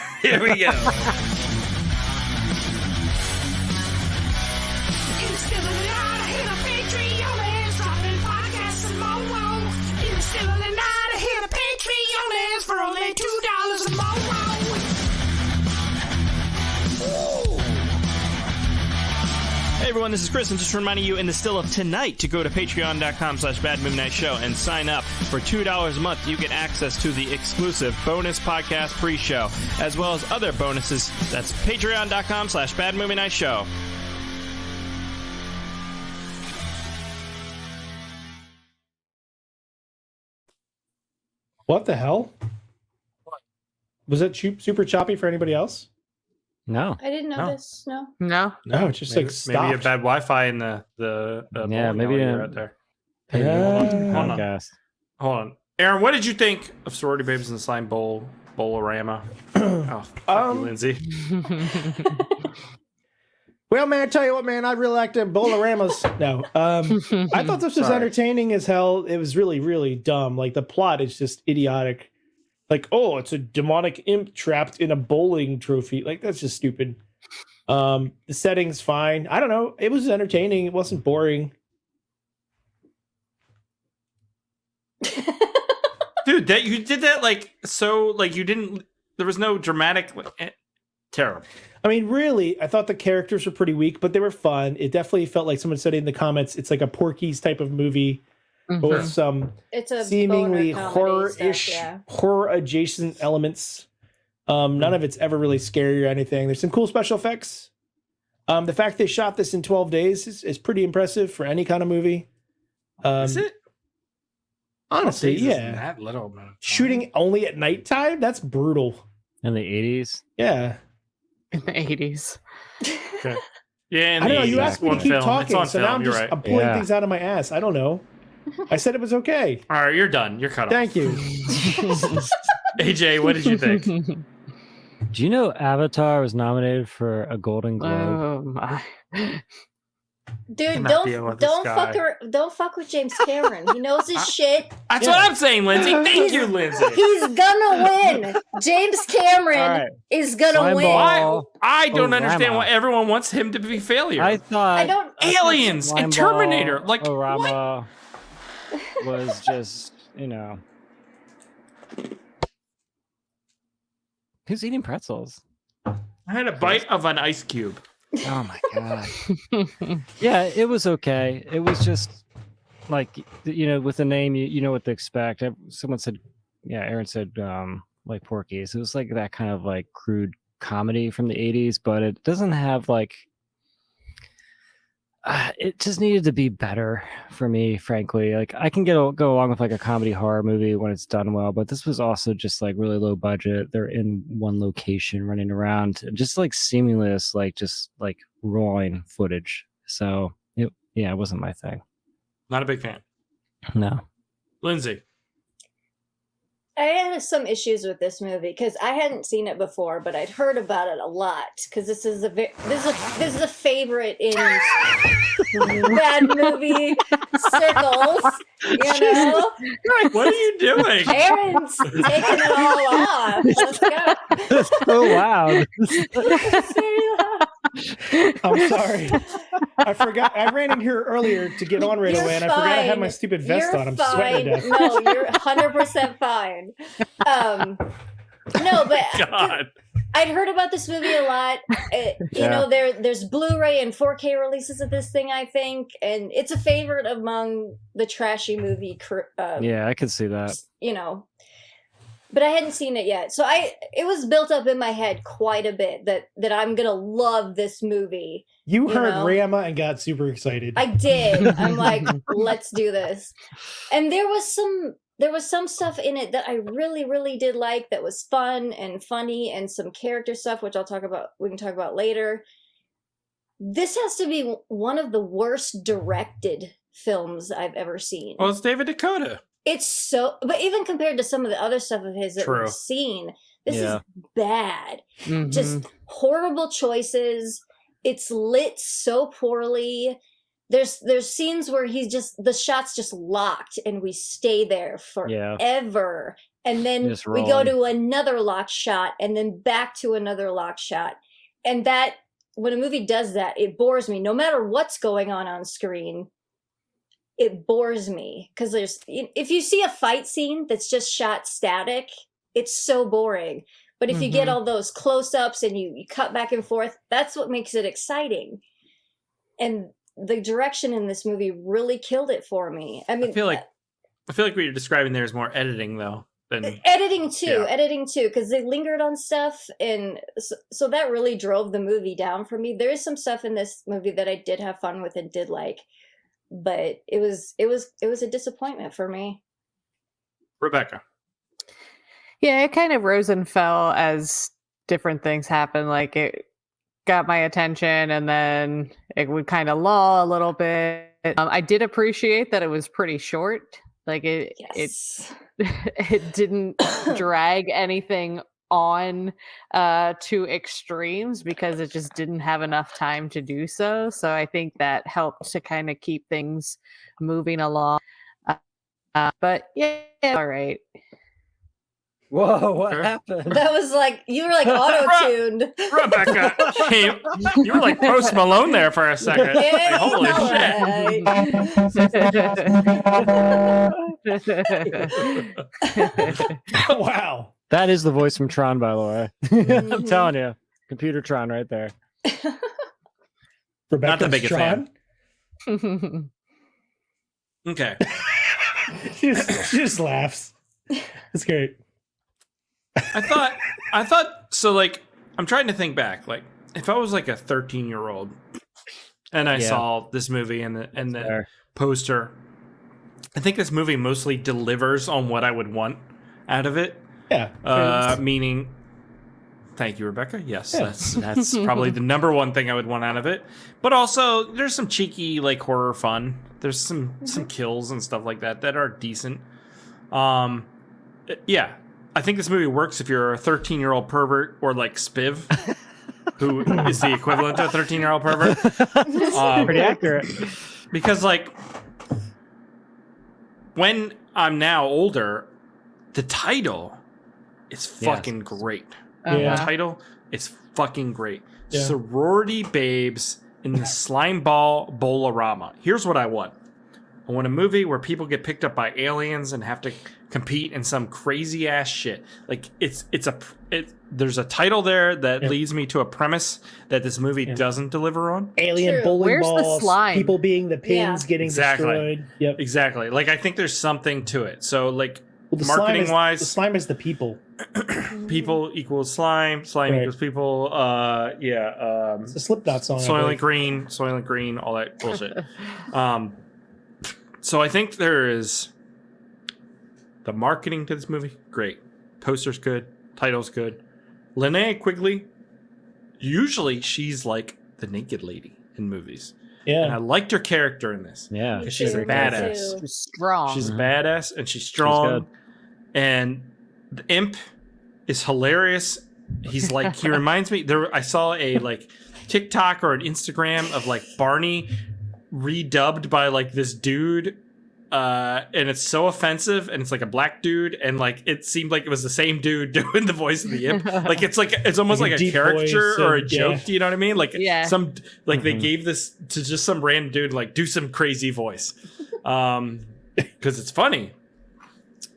Hey everyone, this is Chris, and just reminding you in the still of tonight to go to patreon.com/badmoonnightshow and sign up. For $2 a month, you get access to the exclusive bonus podcast pre-show, as well as other bonuses. That's patreon.com/badmovienightshow.
What the hell? Was it super choppy for anybody else?
No.
I didn't notice. No.
No.
No, it's just
maybe,
like stopped.
maybe a bad Wi-Fi in the
Yeah, maybe
you're out there.
Hold
on.
Gas.
Hold on, Aaron. What did you think of Sorority Babes and the Slime Bowl-O-Rama? Oh, fuck you, Lindsay.
Well, man, I tell you what, man, I really liked them Bowl-O-Ramas. No, I thought this was entertaining as hell. It was really, really dumb. Like the plot is just idiotic. Like, oh, it's a demonic imp trapped in a bowling trophy. Like that's just stupid. The setting's fine. I don't know. It was entertaining. It wasn't boring.
Dude, that you did that like so like you didn't. There was no dramatic. Terrible.
I mean, really, I thought the characters were pretty weak, but they were fun. It definitely felt like someone said in the comments, it's like a Porky's type of movie, but with some
It's a
seemingly
boner comedy
horror-ish,
stuff, yeah.
horror-adjacent elements. None of it's ever really scary or anything. There's some cool special effects. The fact they shot this in 12 days is pretty impressive for any kind of movie.
Is it?
Honestly, yeah.
That little amount of time.
Shooting only at nighttime? That's brutal.
In the 80s?
Yeah.
In the 80s.
Okay. Yeah,
I don't know. You asked me to keep
It's
talking,
on
so
film.
now I'm
You're
just
right.
I'm pulling things out of my ass. I don't know. I said it was okay.
All right, you're done. You're cut off.
Thank you.
AJ, what did you think?
Do you know Avatar was nominated for a Golden Globe?
Oh my.
Dude,
Cannot deal with
don't
this
don't fuck with James Cameron. He knows his shit.
That's what I'm saying, Lindsay. Thank you, Lindsay.
He's gonna win. James Cameron
All right.
is gonna
Slimeball.
win.
Why? I don't
Oh,
understand
Rama.
why everyone wants him to be failure.
I thought
I don't.
Aliens and Terminator. Like, what?
Bowl-O-Rama was just, who's eating pretzels?
I had a bite of an ice cube.
Oh my god. Yeah, it was okay. It was just like, with the name, you know what to expect. Someone said, Aaron said, like Porky's. It was like that kind of like crude comedy from the 80s, but it doesn't have like, it just needed to be better for me, frankly. Like I can go along with like a comedy horror movie when it's done well, but this was also just like really low budget. They're in one location running around and just like seamless, like just like rolling footage. So it wasn't my thing.
Not a big fan.
No.
Lindsay.
I had some issues with this movie because I hadn't seen it before, but I'd heard about it a lot because this is a favorite in bad movie circles. You know,
What are you doing?
Aaron's taking it all off. Let's go.
So loud.
It's very loud.
I'm sorry. I forgot. I ran in here earlier to get on right
You're
away, and I forgot I had
fine.
my stupid vest
You're
on. I'm
fine.
sweating to death.
No, you're 100% fine. No, but
God.
I'd heard about this movie a lot. You know, there's Blu-ray and 4K releases of this thing, I think, and it's a favorite among the trashy movie.
Yeah, I could see that.
You know, but I hadn't seen it yet, so it was built up in my head quite a bit that I'm gonna love this movie.
You heard
know?
Rama and got super excited.
I did. I'm like, let's do this, and there was some stuff in it that I really, really did like that was fun and funny and some character stuff, which we can talk about later. This has to be one of the worst directed films I've ever seen.
Well, it's David DeCoteau.
It's so, but even compared to some of the other stuff of his that
True.
we've seen, this
Yeah.
is bad.
Mhm.
Just horrible choices. It's lit so poorly. There's scenes where the shot's just locked and we stay there forever. And then
Just
we go
rolling.
to another locked shot and then back to another locked shot. And that, when a movie does that, it bores me. No matter what's going on screen, it bores me. Because if you see a fight scene that's just shot static, it's so boring. But if you get all those close-ups and you cut back and forth, that's what makes it exciting. And the direction in this movie really killed it for me. I mean,
I feel like what you're describing there is more editing, though. Than
editing too, because they lingered on stuff, and so that really drove the movie down for me. There is some stuff in this movie that I did have fun with and did like, but it was a disappointment for me.
Rebecca.
Yeah, it kind of rose and fell as different things happened. Like it got my attention and then it would kind of lull a little bit. I did appreciate that it was pretty short. Like
Yes.
it didn't drag anything on to extremes because it just didn't have enough time to do so. So I think that helped to kind of keep things moving along. But yeah, all right.
Whoa, what
Okay.
happened?
That was like, you were like auto-tuned.
Rebecca, you were like Post Malone there for a second. Like,
Yeah,
holy shit.
Wow.
That is the voice from Tron, by the way. I'm telling you. Computer Tron right there.
Rebecca
Not the biggest
Strawn?
fan. Okay.
she just laughs. It's great.
I thought so. Like, I'm trying to think back. Like, if I was like a 13-year-old and I saw this movie and the poster, I think this movie mostly delivers on what I would want out of it.
Yeah.
Meaning, thank you, Rebecca. Yes,
Yeah.
that's probably the number one thing I would want out of it. But also, there's some cheeky like horror fun. There's some kills and stuff like that are decent. Yeah, I think this movie works if you're a 13-year-old pervert or like Spiv, who is the equivalent to a 13-year-old pervert.
Pretty accurate.
Because like when I'm now older, the title is fucking great.
Yeah.
The title is fucking great.
Yeah.
Sorority Babes in the Slimeball Bowl-O-Rama. Here's what I want. I want a movie where people get picked up by aliens and have to compete in some crazy ass shit. Like there's a title there that leads me to a premise that this movie doesn't deliver on.
Alien
True.
bowling
Where's the
balls,
slime?
people being the pins, getting
Exactly.
destroyed. Yep.
Exactly. Like I think there's something to it. So like
Well, the
marketing wise,
the slime is the people.
people equals slime
Right.
equals people.
It's a Slipknot song. I
Soylent
believe.
Green, all that bullshit. So I think there is the marketing to this movie, great. Poster's good, title's good. Linnea Quigley, usually she's like the naked lady in movies. And I
Yeah.
liked her character in this.
Yeah.
Because she's a
Me too.
badass.
She's strong.
She's a badass and she's strong.
good.
And the imp is hilarious. He's like, he reminds me, I saw a like TikTok or an Instagram of like Barney redubbed by like this dude. And it's so offensive and it's like a black dude. And like, it seemed like it was the same dude doing the voice of the imp. Like, it's almost
Like
like
a
a
deep
caricature
voice
or a
and-
joke.
yeah.
Do you know what I mean? Like
Yeah.
they gave this to just some random dude, like do some crazy voice. Cause it's funny.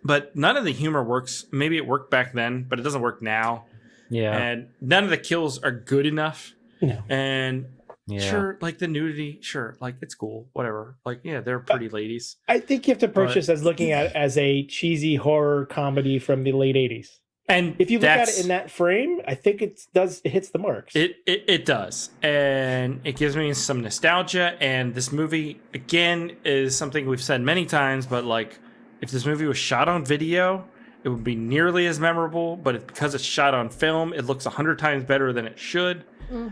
But none of the humor works. Maybe it worked back then, but it doesn't work now.
Yeah.
And none of the kills are good enough.
No.
And
Yeah.
sure, like the nudity, sure, like it's cool, whatever. Like, yeah, they're pretty ladies.
I think you have to approach
But-
this as looking at it as a cheesy horror comedy from the late 80s.
And
If you look at it in that frame, I think it hits the marks.
It does. And it gives me some nostalgia. And this movie, again, is something we've said many times, but like, if this movie was shot on video, it would be nearly as memorable. But because it's shot on film, it looks 100 times better than it should.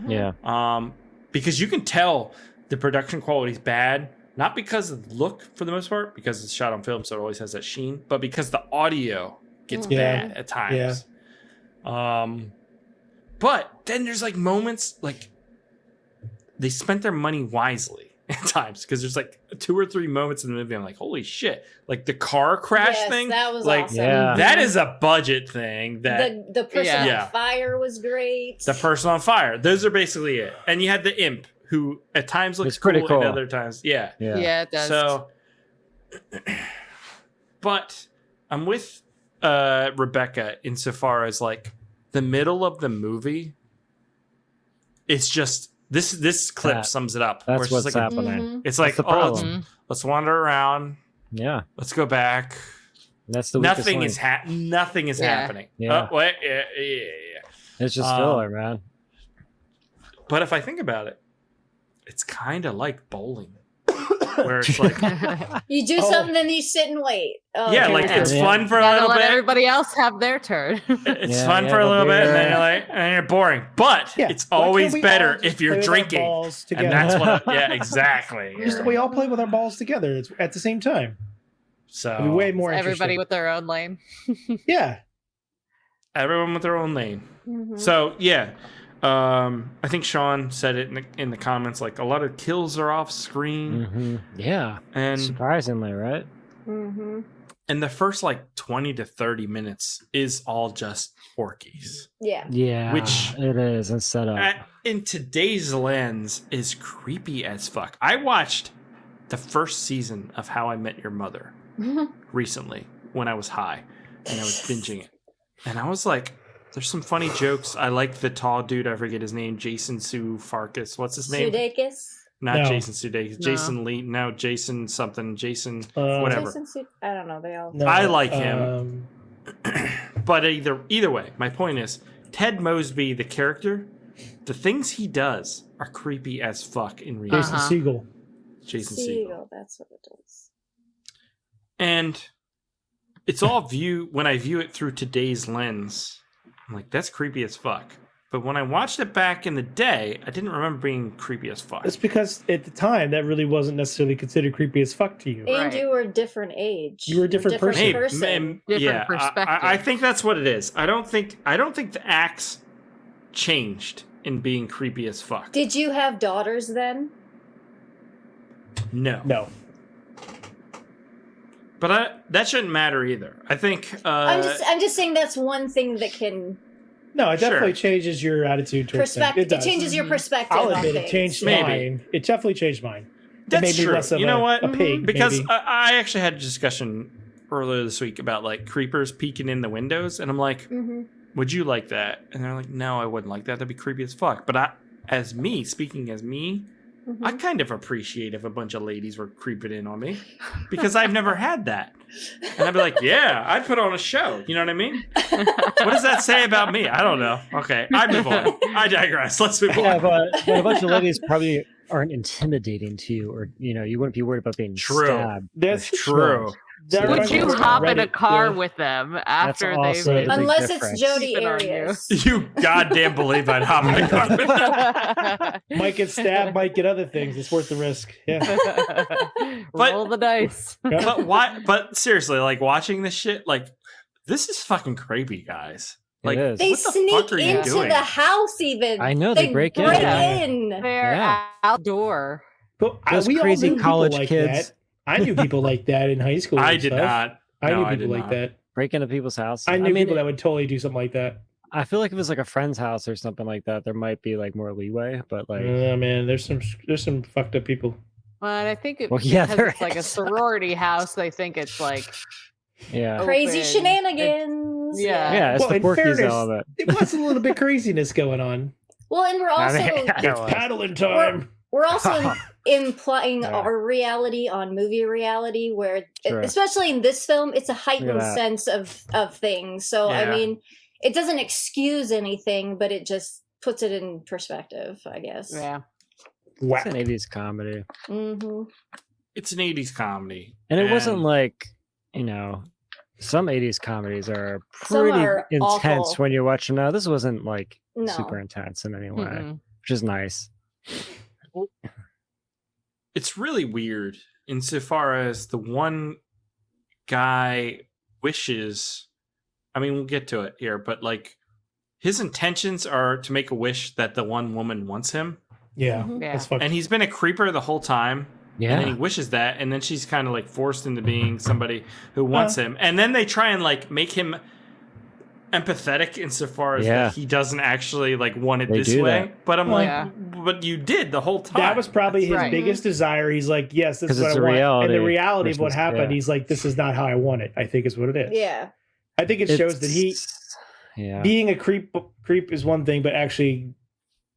Yeah.
Because you can tell the production quality is bad, not because of the look for the most part, because it's shot on film, so it always has that sheen, but because the audio gets
Yeah.
bad at times. But then there's like moments like they spent their money wisely at times because there's like 2 or 3 moments in the movie I'm like, holy shit! Like the car crash
Yes,
thing,
that was
like
awesome.
Yeah.
that is a budget thing. That
The person
Yeah.
on fire was great.
the person on fire. Those are basically it. And you had the imp who at times looks
It's pretty
cool,
cool.
and other times, yeah.
Yeah, it does.
So, but I'm with Rebecca insofar as like the middle of the movie. It's just this clip
That-
sums it up. where
That's
it's just
what's
like,
happening.
Mhm.
It's like,
That's the
oh,
problem.
let's wander around.
Yeah.
Let's go back.
That's the weakest
Nothing
link.
is nothing is
Yeah.
happening.
Yeah.
Wait, yeah.
It's just
Um,
filler, man.
But if I think about it, it's kind of like bowling. where it's like,
You do something, then you sit and wait. Oh,
yeah,
okay.
like it's
Yeah.
fun for a
Gotta
little
let
bit.
everybody else have their turn.
It's
Yeah,
fun
yeah,
for a
the
little bit, and then
beer.
you're like, and you're boring. But
Yeah.
it's
Why can't
always
we all
better
just
if you're
play with our
drinking.
balls together?
And that's what, yeah, exactly.
We all play with our balls together. It's at the same time. It'd be
So
way more
Everybody
interesting.
with their own lane.
Yeah.
everyone with their own lane.
Mhm.
So yeah, I think Sean said it in the comments. Like a lot of kills are off screen,
Mhm. Yeah.
and
Surprisingly, right?
Mhm.
the first like 20 to 30 minutes is all just Porkies.
Yeah.
Yeah.
Which-
it is and set up.
In today's lens, is creepy as fuck. I watched the first season of How I Met Your Mother recently when I was high, and I was binging it, and I was like, "There's some funny jokes." I like the tall dude. I forget his name. Jason Farkas. What's his name?
Sudeikis.
Not
No.
Jason Sudeikis.
No.
Jason Lee. No, Jason something. Jason whatever.
I don't know. They all.
No,
I like him. But either way, my point is Ted Mosby, the character, the things he does are creepy as fuck in reality.
Jason
Uh-huh.
Segel.
Jason Segel.
Segel, that's what it is.
And it's all when I view it through today's lens, I'm like, that's creepy as fuck. But when I watched it back in the day, I didn't remember being creepy as fuck.
It's because at the time that really wasn't necessarily considered creepy as fuck to you.
And
Right.
you were a different age.
You were a different person.
Hey,
person.
Different
yeah,
perspective.
I think that's what it is. I don't think the acts changed in being creepy as fuck.
Did you have daughters then?
No.
No.
But that shouldn't matter either. I think
I'm just saying that's one thing that can
No, it definitely
Sure.
changes your attitude towards things.
perspective. It
does.
changes your perspective.
I'll
on
admit it
things.
changed
Maybe.
mine. It definitely changed mine. It
That's
made me
true.
less of
You know
a,
what?
a pig.
because
maybe.
I actually had a discussion earlier this week about like creepers peeking in the windows, and I'm like,
Mhm.
would you like that? And they're like, no, I wouldn't like that. That'd be creepy as fuck. But speaking as me,
Mhm.
I kind of appreciate if a bunch of ladies were creeping in on me because I've never had that. And I'd be like, yeah, I'd put on a show. You know what I mean? What does that say about me? I don't know. Okay, I move on. I digress. Let's move
Yeah,
on.
but a bunch of ladies probably aren't intimidating to you, or you wouldn't be worried about being
True.
stabbed.
That's
True.
That
Would
reminds me
you
of
hop in a
Reddit,
car
yeah.
with them after
also
they've
a big
Unless
difference.
it's Jody
Keep it on you.
Arias.
You goddamn believe I'd hop in a car with that.
Might get stabbed, might get other things. It's worth the risk. Yeah.
But-
Roll the dice.
But why? But seriously, like watching this shit, like this is fucking creepy, guys. Like
it is.
They
what the
sneak
fuck are you
into
doing?
the house even.
I know, they break in.
in.
They're
Yeah.
outdoor.
But
Those
we all
crazy
knew people
college
like
kids.
that. I knew people like that in high school.
I
and
did
stuff.
not.
I
No,
knew
I
people
did
like
not.
that.
Break into people's houses.
I knew
mean,
people that would totally do something like that.
I feel like if it was like a friend's house or something like that, there might be like more leeway. But like,
Man, there's some fucked up people.
But I think it,
Well, yeah,
because
there
it's like a
is.
sorority house, they think it's like
yeah,
Crazy
open.
shenanigans.
Yeah.
yeah, it's
Well,
the
in
Porky's
fairness,
element.
It was a little bit craziness going on.
Well, and we're also
It's paddling time.
we're also implying
Yeah.
our reality on movie reality, where
Sure.
especially in this film, it's a
Look
heightened
at that.
sense of things. So I
Yeah.
mean, it doesn't excuse anything, but it just puts it in perspective, I guess.
yeah.
Wow.
It's an 80s comedy.
hmm
It's an 80s comedy.
And it wasn't like, some 80s comedies are
Some
pretty
are
intense
awful.
when you watch them now. This wasn't like
No.
super intense in any way,
Mm-mm.
which is nice.
It's really weird insofar as the one guy wishes. I mean, we'll get to it here, but like his intentions are to make a wish that the one woman wants him.
Yeah,
Mhm.
Yeah.
that's fucked.
And he's been a creeper the whole time. And then he
Yeah.
wishes that, and then she's kind of like forced into being somebody who wants him. And then they try and like make him empathetic insofar as
Yeah.
that he doesn't actually like want it
They
this
do
way.
that.
But I'm
Well,
like,
yeah.
but you did the whole time.
That was probably his
right.
biggest desire. He's like, yes, this
'Cause
is what
it's
I
a
want. And
reality
the reality of what
versus-
happened,
yeah.
he's like, this is not how I want it. I think is what it is.
Yeah.
I think it shows that he
Yeah.
being a creep is one thing, but actually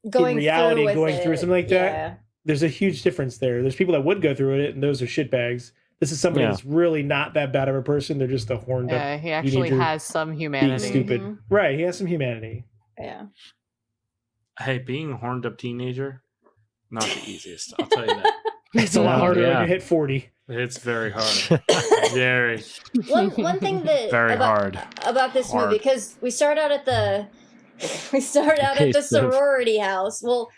Going
reality,
through with
going through
it,
something like that,
yeah.
there's a huge difference there. There's people that would go through it, and those are shitbags. This is somebody
Yeah.
that's really not that bad of a person. They're just a horned up,
Yeah, he actually
teenager
has some
being
humanity.
stupid.
Mhm.
Right? He has some humanity.
Yeah.
Hey, being a horned up teenager, not the easiest. I'll tell you that.
It's a lot harder when
yeah.
you hit 40.
It's very hard. Very
One thing that
very hard.
about this
Hard.
movie, because we start out at the sorority house. Well,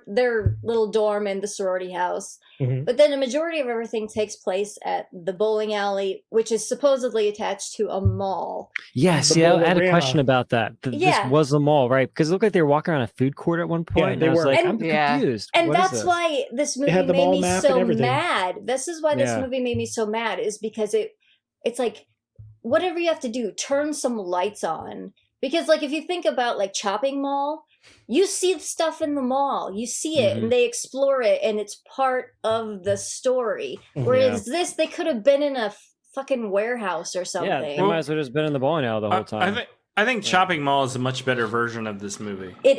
their little dorm in the sorority house.
Mhm.
But then the majority of everything takes place at the bowling alley, which is supposedly attached to a mall.
Yes,
The
yeah, I had a
Bowl-O-Rama.
question about that.
Yeah.
This was the mall, right? Because it looked like they were walking around a food court at one point.
Yeah,
and
they
I was
were.
like,
And-
I'm
Yeah.
confused.
And
What is
that's
this?
why this movie
had the
made
mall
me
map and
so
everything.
mad. This is why this
Yeah.
movie made me so mad, is because it's like, whatever you have to do, turn some lights on. Because like if you think about like Chopping Mall, you see stuff in the mall, you see it,
Mhm.
and they explore it, and it's part of the story.
Mhm.
Whereas this, they could have been in a fucking warehouse or something.
Yeah, they might as well just been in the bowling alley the whole time.
I think Chopping Mall is a much better version of this movie.
It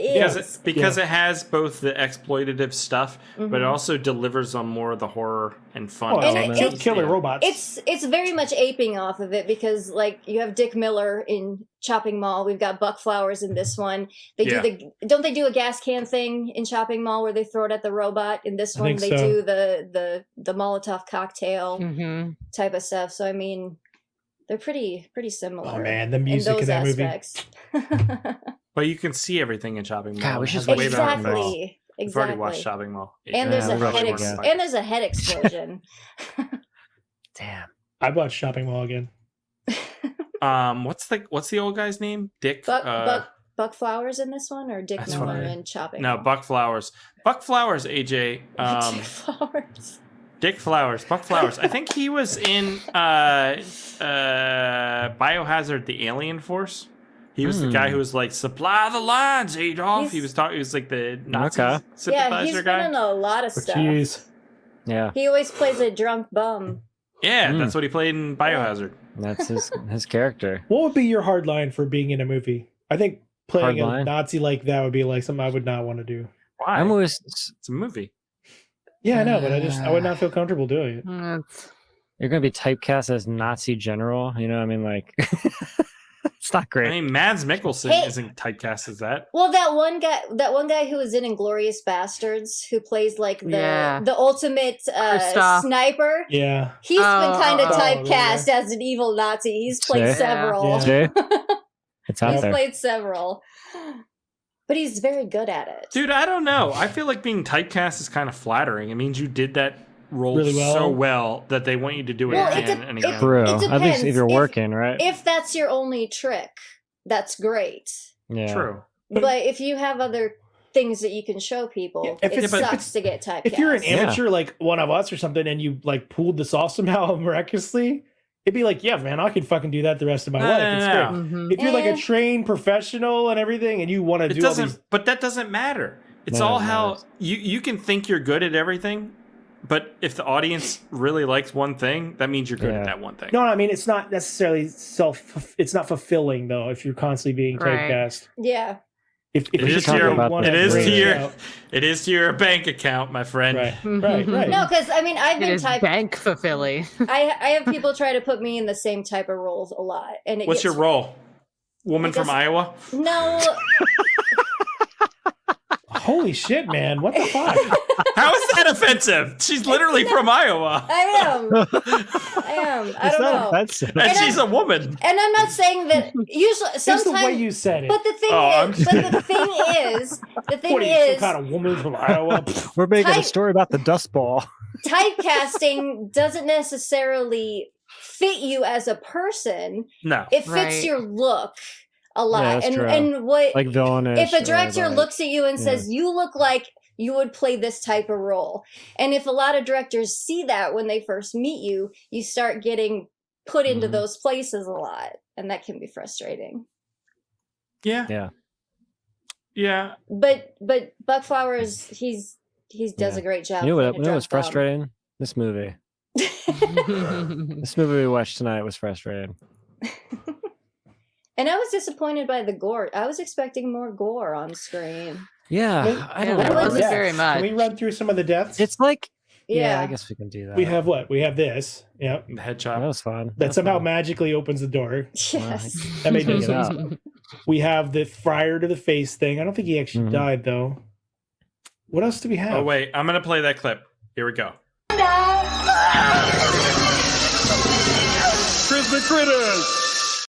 Because
is.
it has both the exploitative stuff, but it
Mhm.
also delivers on more of the horror and fun.
Oh,
And
elements.
killer
Yeah.
robots.
It's very much aping off of it, because like you have Dick Miller in Chopping Mall, we've got Buck Flowers in this one. They
Yeah.
don't they do a gas can thing in Chopping Mall where they throw it at the robot? In this
I
one,
think
they
so.
do the Molotov cocktail
Mm-hmm.
type of stuff. So I mean, they're pretty similar.
Oh man, the
in
music
those
in that movie.
aspects.
But you can see everything in Chopping Mall.
God, we
It
should
has
watch
way better effects.
exactly.
We've already watched Chopping Mall.
And there's
Yeah,
a
we
head
probably
ex-
got
and there's a head explosion.
Damn.
I'd watch Shopping Mall again.
What's the old guy's name? Dick.
Buck Flowers in this one, or Dick
That's what
Miller
I-
in Chopping
No,
Mall?
Buck Flowers. Buck Flowers, AJ.
Dick Flowers.
Dick Flowers. Buck Flowers. I think he was in Biohazard: The Alien Force. He was the guy who was like, "Supply the lines, Adolf." He was like the Nazi
Okay.
sympathizer
Yeah, he's
guy.
been in a lot of stuff.
Jeez.
Yeah,
He always plays a drunk bum.
Yeah, that's what he played in Biohazard.
that's his character.
What would be your hard line for being in a movie? I think playing
Hard
a
line?
Nazi like that would be like something I would not want to do.
Why?
I'm always.
It's a movie.
Yeah, I know, but I would not feel comfortable doing it.
You're gonna be typecast as Nazi general. You know, what I mean, like, it's not
I
great.
mean, Mads Mikkelsen
Hey.
isn't typecast as that.
Well, that one guy who was in Inglourious Bastards, who plays like
Yeah.
the ultimate
Kristoff.
sniper.
Yeah.
He's been kind of
oh,
typecast as an evil Nazi. He's played
Yeah.
several.
Yeah.
See? It's out
He's
there.
played several. But he's very good at it.
Dude, I don't know. I feel like being typecast is kind of flattering. It means you did that role
Really well.
so well that they want you to do it
Well, it
again
de-
and
it-
again.
True.
It
I think
depends.
if you're
If-
working, right?
If that's your only trick, that's great.
Yeah.
True.
But if you have other things that you can show people,
Yeah, if
it
it's-
sucks to get typecast.
If you're an amateur like one of us or something and you like pulled this off somehow miraculously, it'd be like, yeah, man, I can fucking do that the rest of my
No,
life.
no,
It's
no,
great.
Mm-hmm.
If you're like a
Eh.
trained professional and everything and you want to
It
do all
doesn't,
these
but that doesn't matter. It's
No,
all
it
how
matters.
you can think you're good at everything, but if the audience really likes one thing, that means you're good
Yeah.
at that one thing.
No, I mean it's not necessarily it's not fulfilling though if you're constantly being
Right.
typecast.
Yeah.
If
It
you
is
just
to your-
really wanna
it is to
branch
your-
out.
It is to your bank account, my friend.
right.
No, because I mean I've
It
been
is
typed.
bank fulfilling.
I have people try to put me in the same type of roles a lot, and it
What's
gets,
your role? Woman from
guess-
Iowa?
No,
Holy shit, man! What the fuck?
How is that offensive? She's literally from Iowa.
I am. I
It's
don't
not
know.
offensive.
And
And
she's a woman.
And I'm not saying that usually
Just the way
sometimes.
you said it.
But the thing
Oh, I'm
is,
What are you, some kind of woman from Iowa?
We're making a
Type-
story about the Dust Bowl.
typecasting doesn't necessarily fit you as a person.
No.
It fits
Right.
your look a lot.
Yeah, that's
and
true.
and what
Like villainish.
if a
or,
director
like-
looks at you and
yeah.
says you look like you would play this type of role, and if a lot of directors see that when they first meet you, you start getting put into
Mhm.
those places a lot, and that can be frustrating.
Yeah.
Yeah.
Yeah.
But Buck Flowers, he does
Yeah.
a great job.
You know what?
playing a
You know what's
drunk bum.
frustrating? This movie. This movie we watched tonight was frustrating.
And I was disappointed by the gore. I was expecting more gore on screen.
Yeah, I don't
Yeah,
know.
there wasn't
Deaths.
very much.
Can we run through some of the deaths?
It's like,
Yeah.
I guess we can do that.
we have what? We have this. Yeah.
The
That
headshot.
was fun.
That
That's
somehow
fun.
magically opens the door.
Yes.
That made no
Check it
sense.
out.
We have the friar to the face thing. I don't think he actually
Mhm.
died though. What else do we have?
Oh, wait. I'm going to play that clip. Here we go. Christmas critters.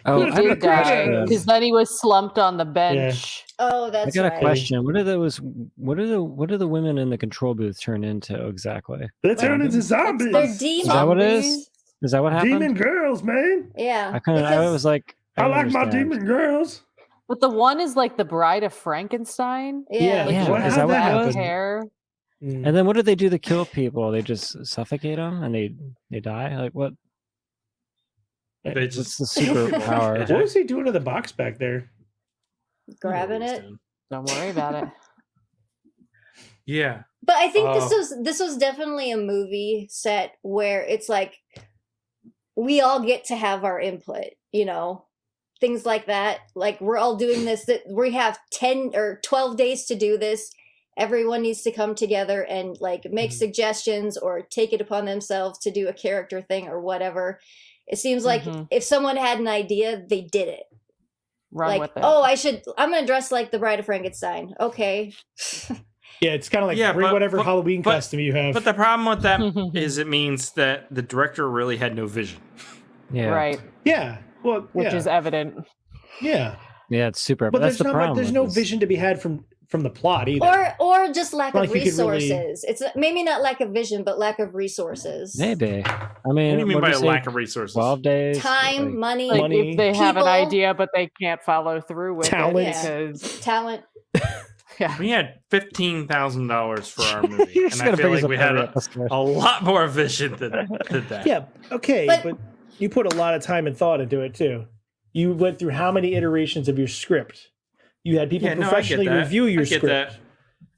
Oh,
He
I have a
did die
question.
because then he was slumped on the bench.
Oh,
I
that's
got
right.
a question. What are those? What do the women in the control booth turn into exactly?
They turn into zombies.
They're demons.
Is that what it is?
Zombies?
Is that what happened?
Demon girls, man.
Yeah.
I couldn't. I
because-
was like,
I
don't
like my
understand.
demon girls.
But the one is like the Bride of Frankenstein.
Yeah.
Yeah,
What
is that what
happened?
it was?
Hair.
Mm.
And then what do they do to kill people? They just suffocate them and they die. Like what?
They
What's
just
the superpower?
What was he doing to the box back there?
Grabbing it.
Don't worry about it.
Yeah.
But I think
Oh.
this was definitely a movie set where it's like we all get to have our input, you know, things like that. Like we're all doing this, that we have 10 or 12 days to do this. Everyone needs to come together and like make suggestions or take it upon themselves to do a character thing or whatever. It seems like
Mhm.
if someone had an idea, they did it.
Run
Like,
with it.
oh, I'm going to dress like the Bride of Frankenstein. Okay.
Yeah, it's kind of like
Yeah,
bring
but-
whatever
but-
Halloween
but-
costume you have.
But the problem with that is it means that the director really had no vision.
Yeah,
Right.
yeah, well,
Which
yeah,
is evident.
yeah.
yeah, it's super.
But
that's
there's
the problem.
there's
with
no
this.
vision to be had from the plot either.
Or just lack
Like
of
you could really-
resources. It's maybe not lack of vision, but lack of resources.
Maybe. I
What
mean,
do you mean
what'd
by a
say?
lack of resources?
12 days.
Time,
Like,
money,
Like
Money,
if they have an
people.
idea but they can't follow through with
Talent.
it because
talent.
yeah.
We had $15,000 for our movie,
You're
and
just
I
gonna
feel
bring us
like
up
we had
every
a
episode.
lot more vision than that.
Yeah, okay,
But-
but you put a lot of time and thought into it too. You went through how many iterations of your script? You had people
Yeah, no, I get
professionally
that.
review your
I get
script,
that.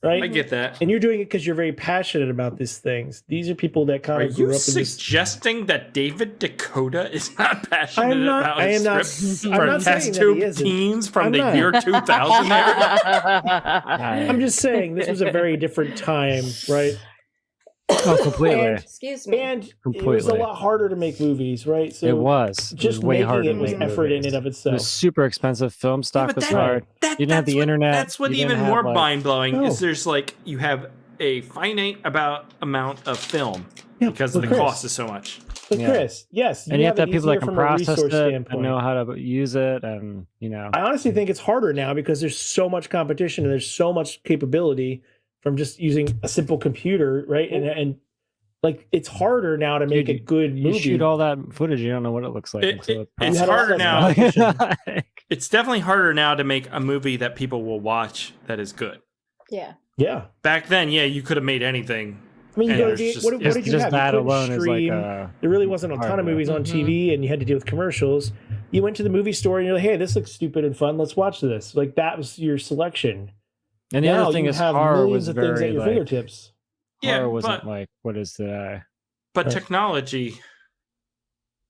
right?
I get that.
And you're doing it because you're very passionate about these things. These are people that kind
Are
of grew
you
up in this.
suggesting that David DeCoteau is not passionate
I am not-
about
I
his
am not-
script
I'm
for
not saying
test
that he
tube
isn't.
teens from
I'm
the
not.
year 2000 era?
I'm just saying this was a very different time, right?
Oh, completely.
And-
Excuse me.
And it was a
Completely.
lot harder to make movies, right? So
it was.
just
it was way
making
harder
it
to
was
make
effort
movies.
in and of
It
itself.
was super expensive. Film stock
but
was
that-
hard. You didn't have
that's
the
what-
internet.
That's what
You
even
didn't
more
have, like-
mind blowing
No.
is. There's like you have a finite amount of film
Yeah,
because
but
the
Chris-
cost is so much.
But
Yeah.
Chris, yes,
And you have to have
it
people that
easier
can
from a
process
resource
it
standpoint.
and know how to use it, and
I honestly think it's harder now because there's so much competition and there's so much capability from just using a simple computer, right? And like it's harder now to make
Dude,
a good
you
movie.
shoot all that footage, you don't know what it looks like. until
It's
had a lot
harder
less
now.
competition.
It's definitely harder now to make a movie that people will watch that is good.
yeah.
Yeah,
Back then, yeah, you could have made anything.
I mean,
And
you know,
there's just-
what
it's
did you
just
have? You
that
couldn't
alone is like
stream.
a
There really wasn't a ton of
hardware.
movies on
Mhm.
TV, and you had to deal with commercials. You went to the movie store and you're like, "Hey, this looks stupid and fun. Let's watch this." Like that was your selection.
And the
now
other thing
you
is
have
horror
millions
was
of things at
very
your
like
fingertips.
Yeah,
horror wasn't
but-
like what is today.
But
Right.
technology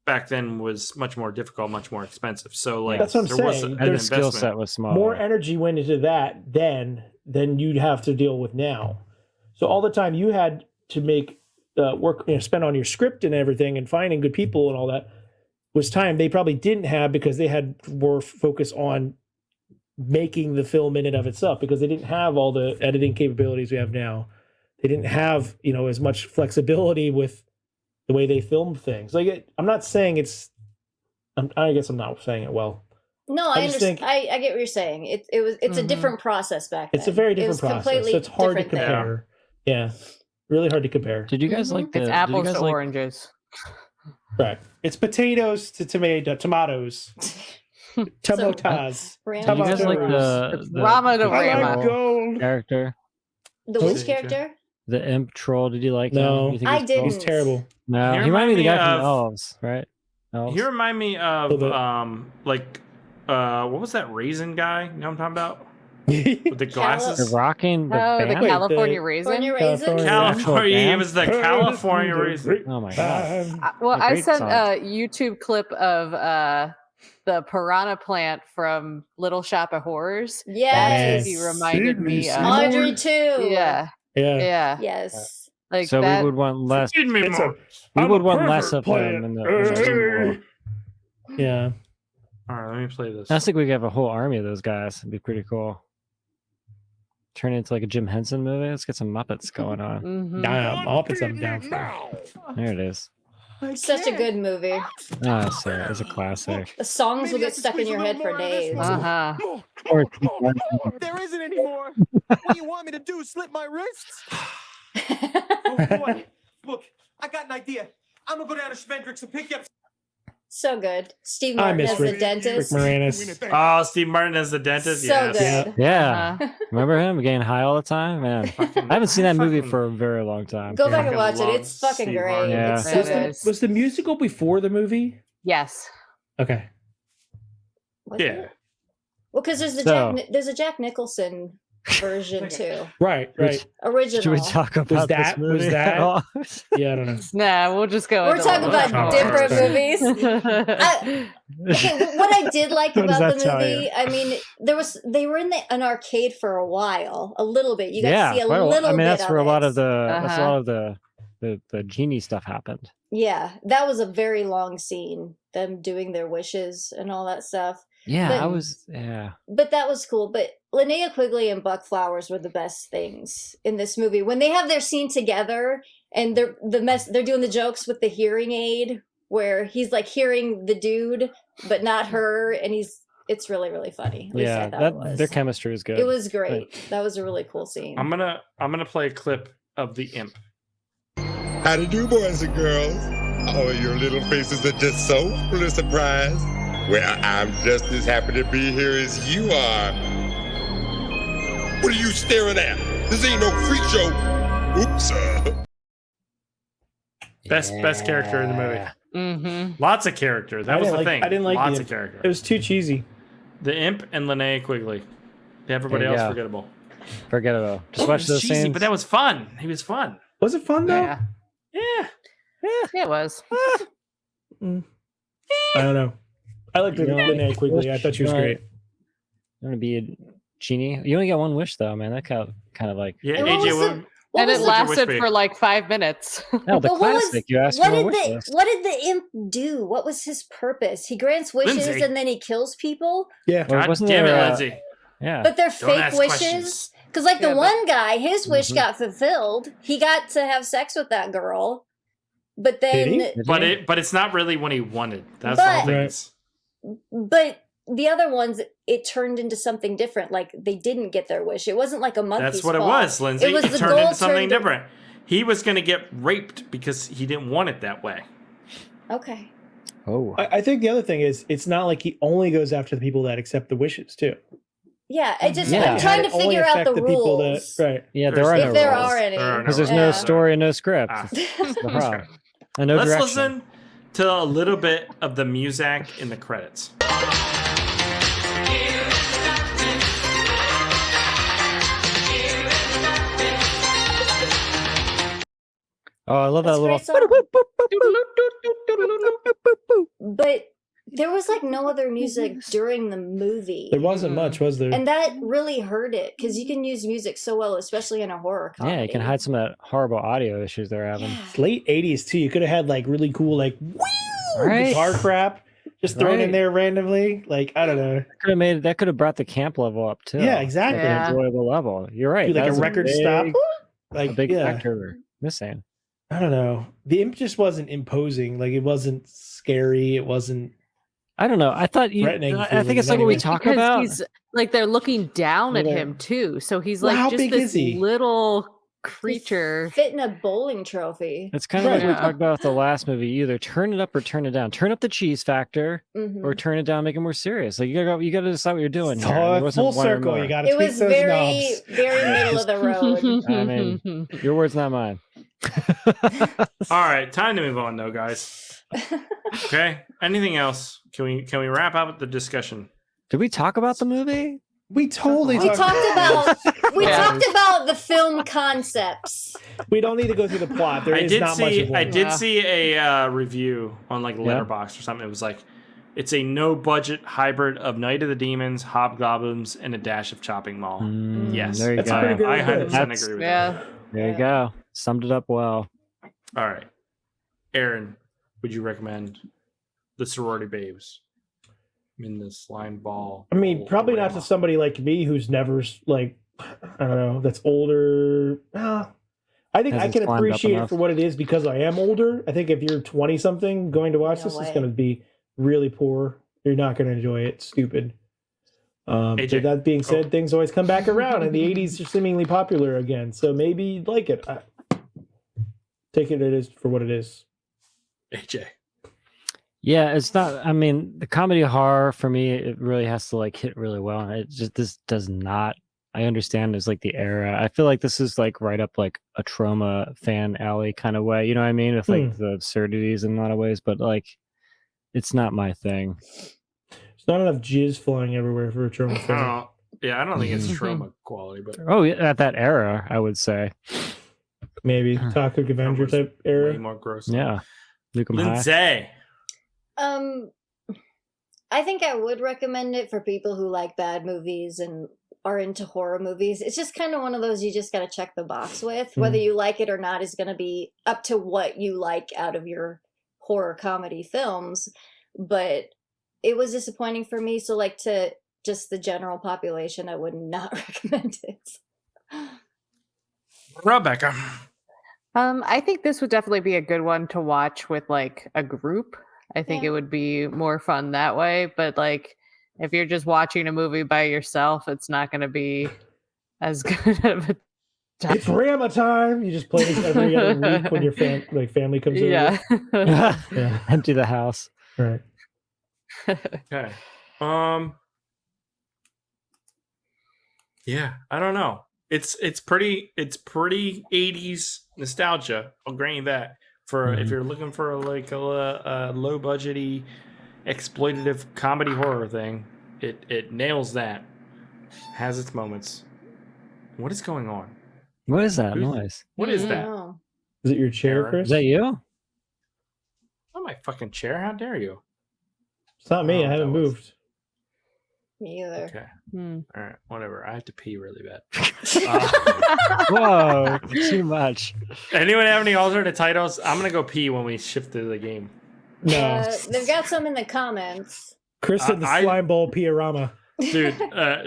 back then was much more difficult, much more expensive. So like
That's what I'm
there was
saying.
an
And the
There's
skill
investment.
set was small.
More energy went into that then than you'd have to deal with now. So all the time you had to make work, spend on your script and everything, and finding good people and all that was time they probably didn't have because they had more focus on making the film in and of itself because they didn't have all the editing capabilities we have now. They didn't have as much flexibility with the way they film things. Like I'm not saying I guess I'm not saying it well.
No,
I
I
just
understand.
think-
I get what you're saying. It's a
Mhm.
different process back then.
It's a very
It
different
was
process.
completely
So it's hard to
different thing.
compare. Yeah. Really hard to compare.
Did you guys
Mhm.
like the?
It's
did you
apples
guys
to
like-
oranges.
Correct. It's potatoes to tomatoes. Tomatoes.
Rama
Did you guys like
Tomatoes.
the
Rama to
the
I
Rama.
like
troll
gold.
character,
The
Who?
which character?
the imp troll? Did you like
No.
him? You think
I
he's
didn't.
cool?
He's terrible.
No,
He
he reminded me of the guy
reminded me
from
of-
Elves, right? Elves.
You remind me of
Little bit.
what was that raisin guy? You know what I'm talking about? With the glasses?
The rocking the
Oh, the
band?
Wait,
California
the-
raisin.
California raisin.
California.
California. It
band?
was the California raisin.
Oh my god!
Well,
A
I
great
sent
song.
a YouTube clip of the piranha plant from Little Shop of Horrors. That
Yes.
movie reminded me
Yes.
of.
Audrey too.
Yeah,
Yeah.
yeah.
Yes.
Like
So
that.
we would want less.
Feed me
It's
more.
We
I'm
would
a
want less
pervert
of him in the.
plant.
Yeah.
All right, let me play this.
I think we could have a whole army of those guys. It'd be pretty cool. turn it into like a Jim Henson movie. Let's get some Muppets going on.
Mhm.
Damn, Muppets I'm down for.
There it is.
Such a good movie.
Oh, so it's a classic.
The songs will get stuck in your head for days.
Uh-huh.
Or
There isn't any more. What do you want me to do? Slip my wrists? Oh boy. Look, I got an idea. I'm gonna go down to Schmendrick's and pick you up.
So good. Steve
I
Martin
miss
as the
Rick
dentist.
Moranis.
Oh, Steve Martin as the dentist.
So
Yes.
good.
yeah,
Uh-huh.
remember him getting high all the time? Man, I haven't seen that movie for a very long time.
Go back and
Fucking
watch it.
love
It's fucking
Steve
great.
Martin.
Yeah.
It's so good.
Was the musical before the movie?
Yes.
Okay.
Was
Yeah.
it? Well, because there's
So-
there's a Jack Nicholson version too.
Right, right.
Original.
Should we talk about
that-
this movie
was
at
that-
all?
Yeah, I don't know.
Nah, we'll just go.
We're
into
talking
all
about
of
different
them.
movies. Okay, what I did like
What does
about
that
the
tell
movie,
you?
I mean, they were in an arcade for a while, a little bit. You got
Yeah,
to see a
quite a-
little
I mean,
bit
that's
of
where a lot
it.
of the that's a
Uh-huh.
lot of the genie stuff happened.
Yeah, that was a very long scene. Them doing their wishes and all that stuff.
Yeah,
But- But that was cool. But Linnea Quigley and Buck Flowers were the best things in this movie. When they have their scene together and they're doing the jokes with the hearing aid where he's like hearing the dude but not her, and it's really, really funny. At least I
Yeah,
thought it was.
their chemistry is good.
It was great. That was a really cool scene.
I'm gonna play a clip of the imp.
How do you do, boys and girls? Oh, your little faces are just so full of surprise. Well, I'm just as happy to be here as you are. What are you staring at? This ain't no freak show. Oops.
Best character in the movie.
Mm-hmm.
Lots of character. That
I
was
didn't
the
like-
thing.
I didn't like
Lots
the
of character.
It was too cheesy.
The imp and Linnea Quigley. Everybody
There you
else
go.
forgettable.
Forget it all. Just
It
watch
was
those
cheesy,
scenes.
but that was fun. He was fun.
Was it fun though?
Yeah.
Yeah.
It was.
I don't know. I liked
You know,
Linnea Quigley. I thought she was
Right.
great.
You want to be a genie? You only got one wish though, man. That kind of like
Yeah,
And what
AJ,
was
what,
What
And
was
it
the-
lasted
wish
for like 5 minutes.
no, the
But what was-
classic. You asked
what
for a
did
wish
the
list.
what did the imp do? What was his purpose? He grants wishes
Lindsay.
and then he kills people,
Yeah.
Or
God
wasn't
damn it,
there,
Lindsay.
Yeah.
but they're
Don't
fake
ask
wishes.
questions.
Because like
Yeah,
the
but-
one guy, his wish
Mhm.
got fulfilled. He got to have sex with that girl, but
Did he?
then
But it's not really what he wanted. That's the whole
But-
thing.
Right.
It's-
but the other ones, it turned into something different. Like they didn't get their wish. It wasn't like a monkey's
That's what it
paw.
was, Lindsay.
It was
It
the
turned
goal
into something
turned-
different. He was going to get raped because he didn't want it that way.
Okay.
Oh.
I think the other thing is it's not like he only goes after the people that accept the wishes too.
Yeah, I just
Yeah.
I'm trying to
It only
figure out
affect
the
people
rules.
that right.
Yeah, there are
There's-
no
If there
rules.
are any.
There are no
Because there's
Yeah.
no story and no script.
Ah.
That's the problem. And no
Let's
direction.
listen to a little bit of the music in the credits.
Oh, I love that
That's
little.
great song. But there was like no other music during the movie.
There wasn't much, was there?
And that really hurt it because you can use music so well, especially in a horror comedy.
Yeah, you can hide some of that horrible audio issues they're having.
Yeah.
It's late 80s too. You could have had like really cool like
Right?
guitar crap just thrown in
Right.
there randomly. Like I don't know.
That could have brought the camp level up too.
Yeah, exactly.
Yeah.
Enjoyable level. You're right.
Do like
that
a
was
record
big,
stop.
A
Like
big
yeah.
factor we're missing.
I don't know. The imp just wasn't imposing. Like it wasn't scary. It wasn't.
I don't know. I thought you.
Threatening
I think it's like what we
feelings
talk
Because
about.
he's like they're looking down at
Yeah.
him too. So he's
Well,
like
how
just
big
this
is he?
little
He
creature.
fit in a bowling trophy.
It's kind of like
Right.
we talked about with the last movie. You either turn it up or turn it down. Turn up the cheese factor
Mhm.
or turn it down, make it more serious. Like you gotta decide what you're doing.
It's
here. There
all
wasn't
full
one or
circle.
more.
You got to
It
tweak
was
those
very,
knobs.
very middle of the road.
I mean, your words, not mine.
All right, time to move on though, guys. Okay. Anything else? Can we wrap up the discussion?
Did we talk about the movie?
We totally
We
talked.
talked about
Yeah.
talked about the film concepts.
We don't need to go through the plot. There
I
is
did
not much
see
of
I
one.
did
Yeah.
see a review on like Letterboxd or something. It was like it's a no budget hybrid of Night of the Demons, Hobgoblins, and a dash of Chopping Mall. Yes,
There you
That's
go.
pretty good.
I 100%
That's-
agree with
Yeah.
There you go. Summed it up well.
that. All right, Aaron, would you recommend the Sorority Babes in the Slimeball?
I mean, probably not to
Bowl-O-Rama?
somebody like me who's never like I don't know, that's older. I think I
Hasn't
can
climbed up
appreciate it
enough.
for what it is because I am older. I think if you're 20 something going to watch
No
this, it's
way.
going to be really poor. You're not going to enjoy it. Stupid.
AJ.
But that being said, things always come back around, and the 80s are seemingly popular again. So maybe you'd like it. Take it as for what it is.
AJ.
Yeah, it's not. I mean, the comedy horror for me, it really has to like hit really well, and it just this does not. I understand it's like the era. I feel like this is like right up like a trauma fan alley kind of way. You know what I mean? With like the absurdities in a lot of ways, but like it's not my thing.
There's not enough jizz flying everywhere for a trauma
I
film.
don't know. Yeah, I don't think it's trauma quality, but
Oh, yeah, at that era, I would say.
Maybe Toxic Avenger
was
type
way
era.
more gross.
Yeah, Nuke 'em high.
Lindsay.
I think I would recommend it for people who like bad movies and are into horror movies. It's just kind of one of those you just got to check the box with. Whether you like it or not is going to be up to what you like out of your horror comedy films. But it was disappointing for me. So, like, to just the general population, I would not recommend it.
Rebecca.
I think this would definitely be a good one to watch with like a group. I think
Yeah.
it would be more fun that way. But like, if you're just watching a movie by yourself, it's not going to be as good of a time.
It's Rama time. You just play this every other week when your family comes over.
Yeah.
Yeah.
Empty the house.
Right.
Okay. Yeah, I don't know. It's pretty 80s nostalgia. I'll grant you that. For if you're looking for like a low budgety exploitative comedy horror thing, it nails that. Has its moments. What is going on?
What is that
Who's-
noise?
What is that?
No.
Is it your chair,
Aaron?
Chris?
Is that you?
Oh, my fucking chair! How dare you?
It's not me.
Oh,
I haven't
that was-
moved.
Me either.
Okay.
Hmm.
All right. Whatever. I have to pee really bad.
Whoa, too much.
Anyone have any alternate titles? I'm gonna go pee when we shift to the game.
No.
They've got some in the comments.
Chris said the Slimeball Bowl-O-Rama.
Dude,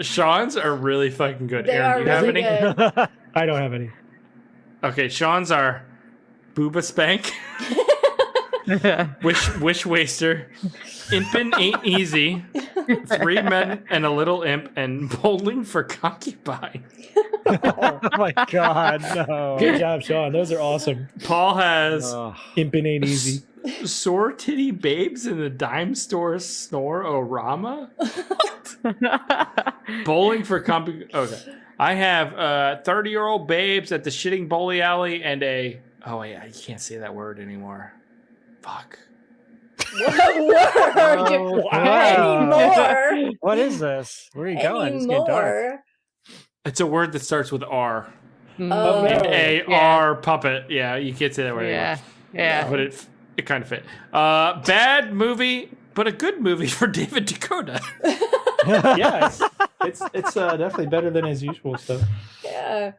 Sean's are really fucking good.
They
Aaron,
are
do you have
really
any?
good.
I don't have any.
Okay, Sean's are Booba Spank, Wish Waster, Impin' Ain't Easy, 3 Men and a Little Imp, and Bowling for Concubine.
Oh my god, no.
Good job, Sean. Those are awesome.
Paul has
Impin' ain't easy.
Sorority Babes in the Dime Store Snore-O-Rama. Bowling for Concubine. Okay. I have 30-year-old babes at the shitting bowling alley and a... Oh, yeah, you can't say that word anymore. Fuck.
What word? Anymore.
What is this? Where are you going? It's getting dark.
Anymore.
It's a word that starts with R.
Oh, no.
A-R puppet. Yeah, you can't say that word
Yeah.
anymore.
Yeah.
But it kind of fit. Bad movie, but a good movie for David DeCoteau.
Yeah, it's definitely better than his usual stuff.
Yeah.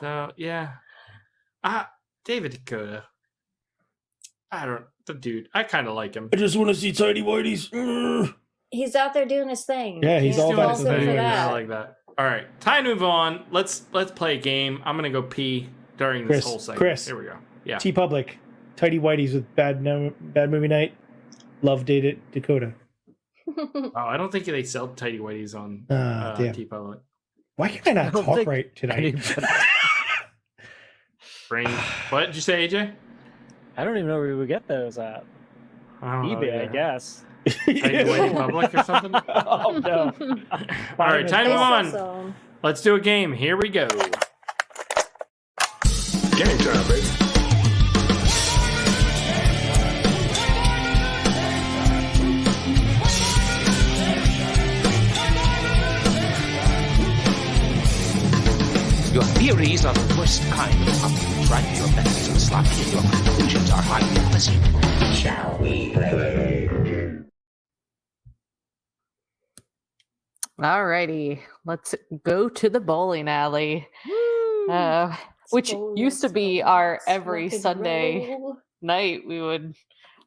So, yeah. David DeCoteau. The dude. I kind of like him.
I just want to see Tidy Whitey's.
He's out there doing his thing.
Yeah, he's all about
all
his
good
thing.
for
I
that.
like that. All right, time to move on. Let's play a game. I'm gonna go pee during this whole segment.
Chris.
Here we go. Yeah.
T Public. Tidy Whitey's with bad movie night. Love dated Dakota.
Oh, I don't think they sell tidy whities on
Damn.
T-Public.
Why can I not
don't
talk
think
right tonight?
Brain. What did you say, AJ?
I don't even know where we would get those at.
I don't know
eBay, I
either.
guess.
Tidy whitey public or something?
Oh no!
All right, time to move on.
So,
Let's do a game. Here we go.
Game time, baby.
Your theories are the worst kind of pumpkin, right? Your methods are sloppy and your conclusions are highly implicit. Shall we play?
Alrighty, let's go to the bowling alley, which used to be our every
rock and
Sunday
roll.
night. We would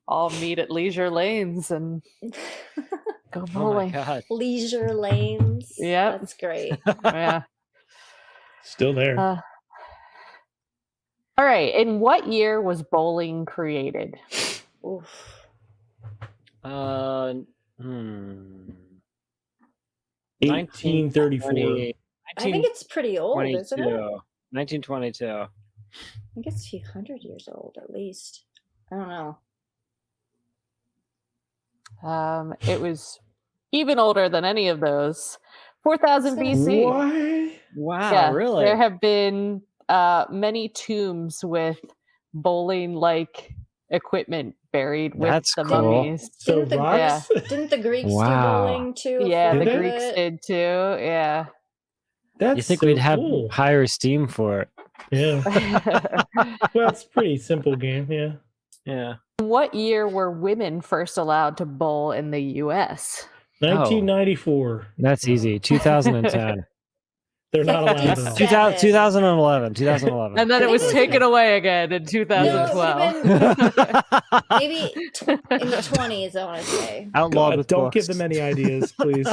all meet at Leisure Lanes and Go
Oh my
bowling.
god.
Leisure lanes.
Yep.
That's great.
Yeah.
Still there.
All right. In what year was bowling created?
Oof.
Hmm.
1834.
1920
I think it's pretty old, isn't it?
1922.
I think it's a few hundred years old at least. I don't know.
It was even older than any of those. 4000 BC.
What?
Wow,
Yeah,
really?
There have been many tombs with bowling-like equipment buried with
That's
the
cool.
mummies.
So
Didn't the
rocks?
Didn't the Greeks
Wow.
do bowling too?
Yeah,
Did
the
they?
Greeks did too. Yeah.
That's
You think
so
we'd have
cool.
higher esteem for it?
Yeah. Well, it's a pretty simple game. Yeah.
Yeah.
What year were women first allowed to bowl in the U.S.?
1994.
That's easy. 2010.
They're not allowed at all.
2011. 2011.
And then it was taken away again in
No, it
2012.
would've been maybe in the 20s, I want to say.
Outlawed
God,
with
don't
books.
give them any ideas, please.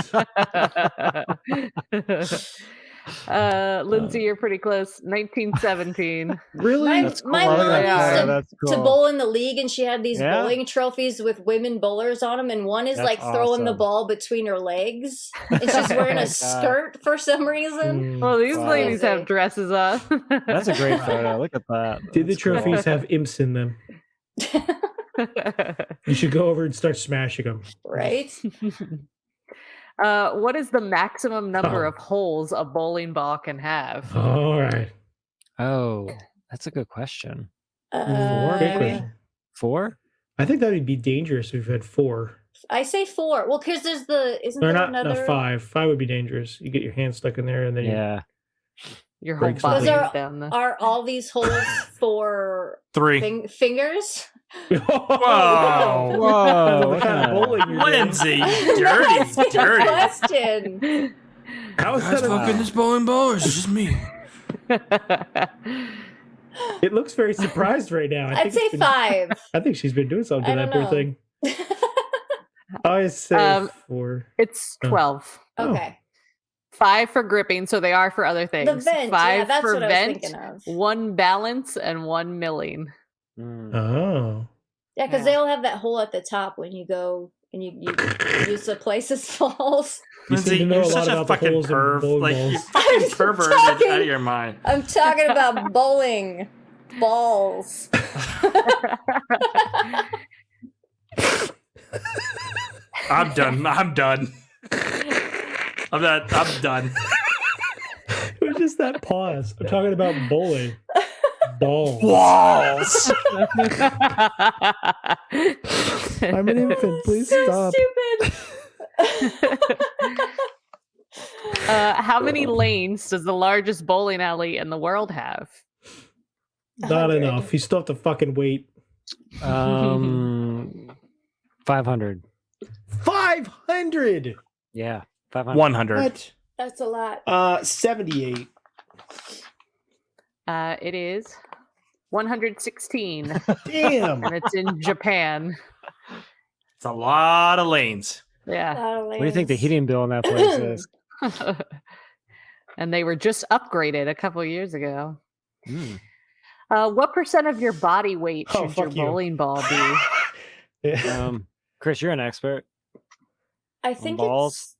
Lindsay, you're pretty close. 1917.
Really?
My,
That's cool.
my
I like
mom
that
used
photo.
to,
That's
to
cool.
bowl in the league, and she had these
Yeah?
bowling trophies with women bowlers on them, and one is
That's
like throwing the
awesome.
ball between her legs, and she's wearing
Oh my
a
God.
skirt for some reason.
Well, these
Wow.
ladies have dresses on.
That's a great photo. Look at that.
Did the
That's cool.
trophies have imps in them? You should go over and start smashing them.
Right?
What is the maximum number
Oh.
of holes a bowling ball can have?
All right.
Oh, that's a good question.
Great
Uh,
question.
4?
I think that would be dangerous if we've had 4.
I say 4. Well, because there's isn't
Or
there
not,
another?
not 5. 5 would be dangerous. You get your hand stuck in there and then
Yeah.
Your whole
Breaks
body
something.
is down there.
Are all these holes for
3.
fingers?
you.
Whoa.
Depends on
Whoa.
what kind of bowling you're doing.
Lindsay,
That's
dirty,
the
dirty.
question.
How is that a-
this bowling ball, or is it just me?
It looks very surprised right now.
I'd say 5.
I think she's been doing something
I
to that
don't
poor
know.
thing. I say 4.
It's 12.
Okay.
5 for gripping, so they are for other things.
The vent.
5
Yeah, that's
for
what I was
vent,
thinking of.
1 balance, and 1 milling.
Mm.
Oh.
Yeah, because
Yeah.
they all have that hole at the top when you go and you use the places balls.
You seem
Lindsay,
to know
you're
a lot
such a
about the
fucking
holes in
perv.
bowling
Like,
balls.
you're fucking
I'm
perverted
talking-
out of your mind.
I'm talking about bowling balls.
I'm done. I'm done. I'm done.
It was just that pause. I'm talking about bowling. Balls.
Walls.
I'm an infant. Please
So
stop.
stupid.
How many lanes does the largest bowling alley in the world have?
Not enough. You still have to fucking wait.
500.
500.
Yeah. 500.
100.
What?
That's a lot.
78.
It is 116,
Damn.
and it's in Japan.
It's a lot of lanes.
Yeah.
What do you think the heating bill in that place is?
And they were just upgraded a couple years ago.
Mm.
What percent of your body weight
Oh,
should your
fuck you.
bowling ball be?
Yeah.
Chris, you're an expert.
I think
balls?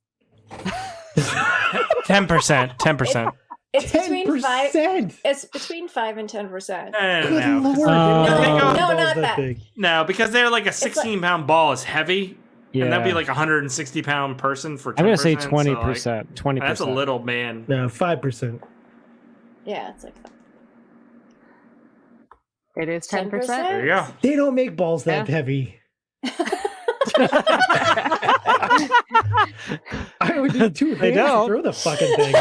10%. 10%.
it's between 5.
10%.
It's between 5 and 10%.
Good
No,
lord.
No,
They don't have
no,
balls
not that.
big.
no, because they're like a 16-pound ball is heavy,
Yeah.
and that'd be like a 160-pound person for 10%.
I'm going to say
so,
20%.
like,
20%.
that's a little man.
No, 5%.
Yeah, it's like
It is 10%.
10%?
There you go.
They don't make balls that
Yeah.
heavy. I would need 2
They
hands to
don't.
throw the fucking thing.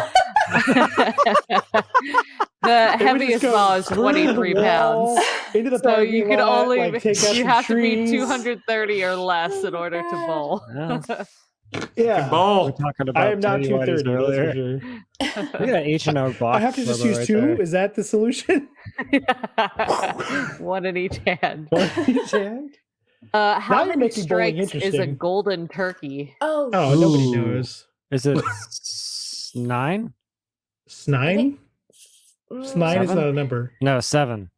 The
It would
heaviest
just go
ball is
through the
23
wall,
pounds.
into the
So
parking
you could
lot,
only
like, take out
you
some
have to be
trees.
230 or less in order to bowl.
Yeah.
Yeah.
We're
Ball.
talking about
I am not
titty whities
230.
earlier.
That's for sure.
Look at that H&R box.
I have to just
logo
use
right
2?
there.
Is that the solution?
One in each hand.
One in each hand?
How
you're
many
making bowling
strikes is a
interesting.
golden turkey?
Oh,
Oh, nobody
Ooh.
knows.
Is it 9?
Snine?
mm,
Snine is
7?
not a number.
No, 7.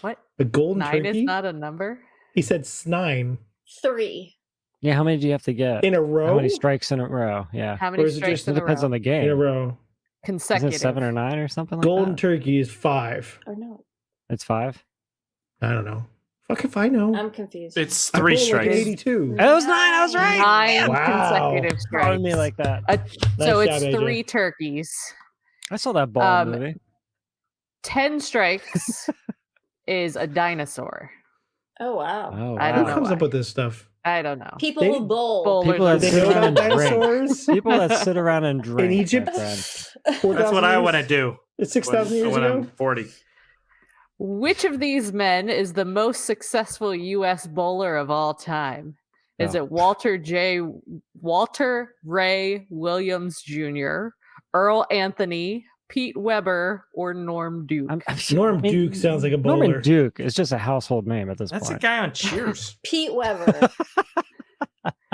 What?
A golden
9
turkey?
is not a number?
He said snine
3.
Yeah, how many do you have to get?
in a
How
row.
many strikes in a row? Yeah.
How
Or
many
is it
strikes
just-
It
in a
depends
row?
on the
In
game.
a row.
Isn't
Consecutive.
it 7 or 9 or something like
Golden
that?
turkey is 5.
Or no?
It's 5.
I don't know. Fuck if I know.
I'm confused.
It's
I
3
pulled like an
strikes.
82.
It was 9. I was right.
9
Wow.
consecutive
Throwing
strikes.
me like that.
So
Nice
it's
job, AJ.
3 turkeys.
I saw that ball movie.
10 strikes is a dinosaur.
Oh wow.
Oh,
I
Who
don't know
comes
why.
up with this stuff?
I don't know.
People
They-
who bowl.
Bowlers
People
are
that
They
sit
know
around
about
and drink.
dinosaurs
People that sit around and drink.
in Egypt.
my friend.
4,000
That's what I
years?
want to do.
It's 6,000 years
when
ago.
I'm 40.
Which of these men is the most successful U.S. bowler of all time? Is
Oh.
it Walter Ray Williams Jr., Earl Anthony, Pete Weber, or Norm Duke?
Norm Duke sounds like a bowler.
Norman Duke is just a household name at this
That's a
point.
guy on Cheers.
Pete Weber.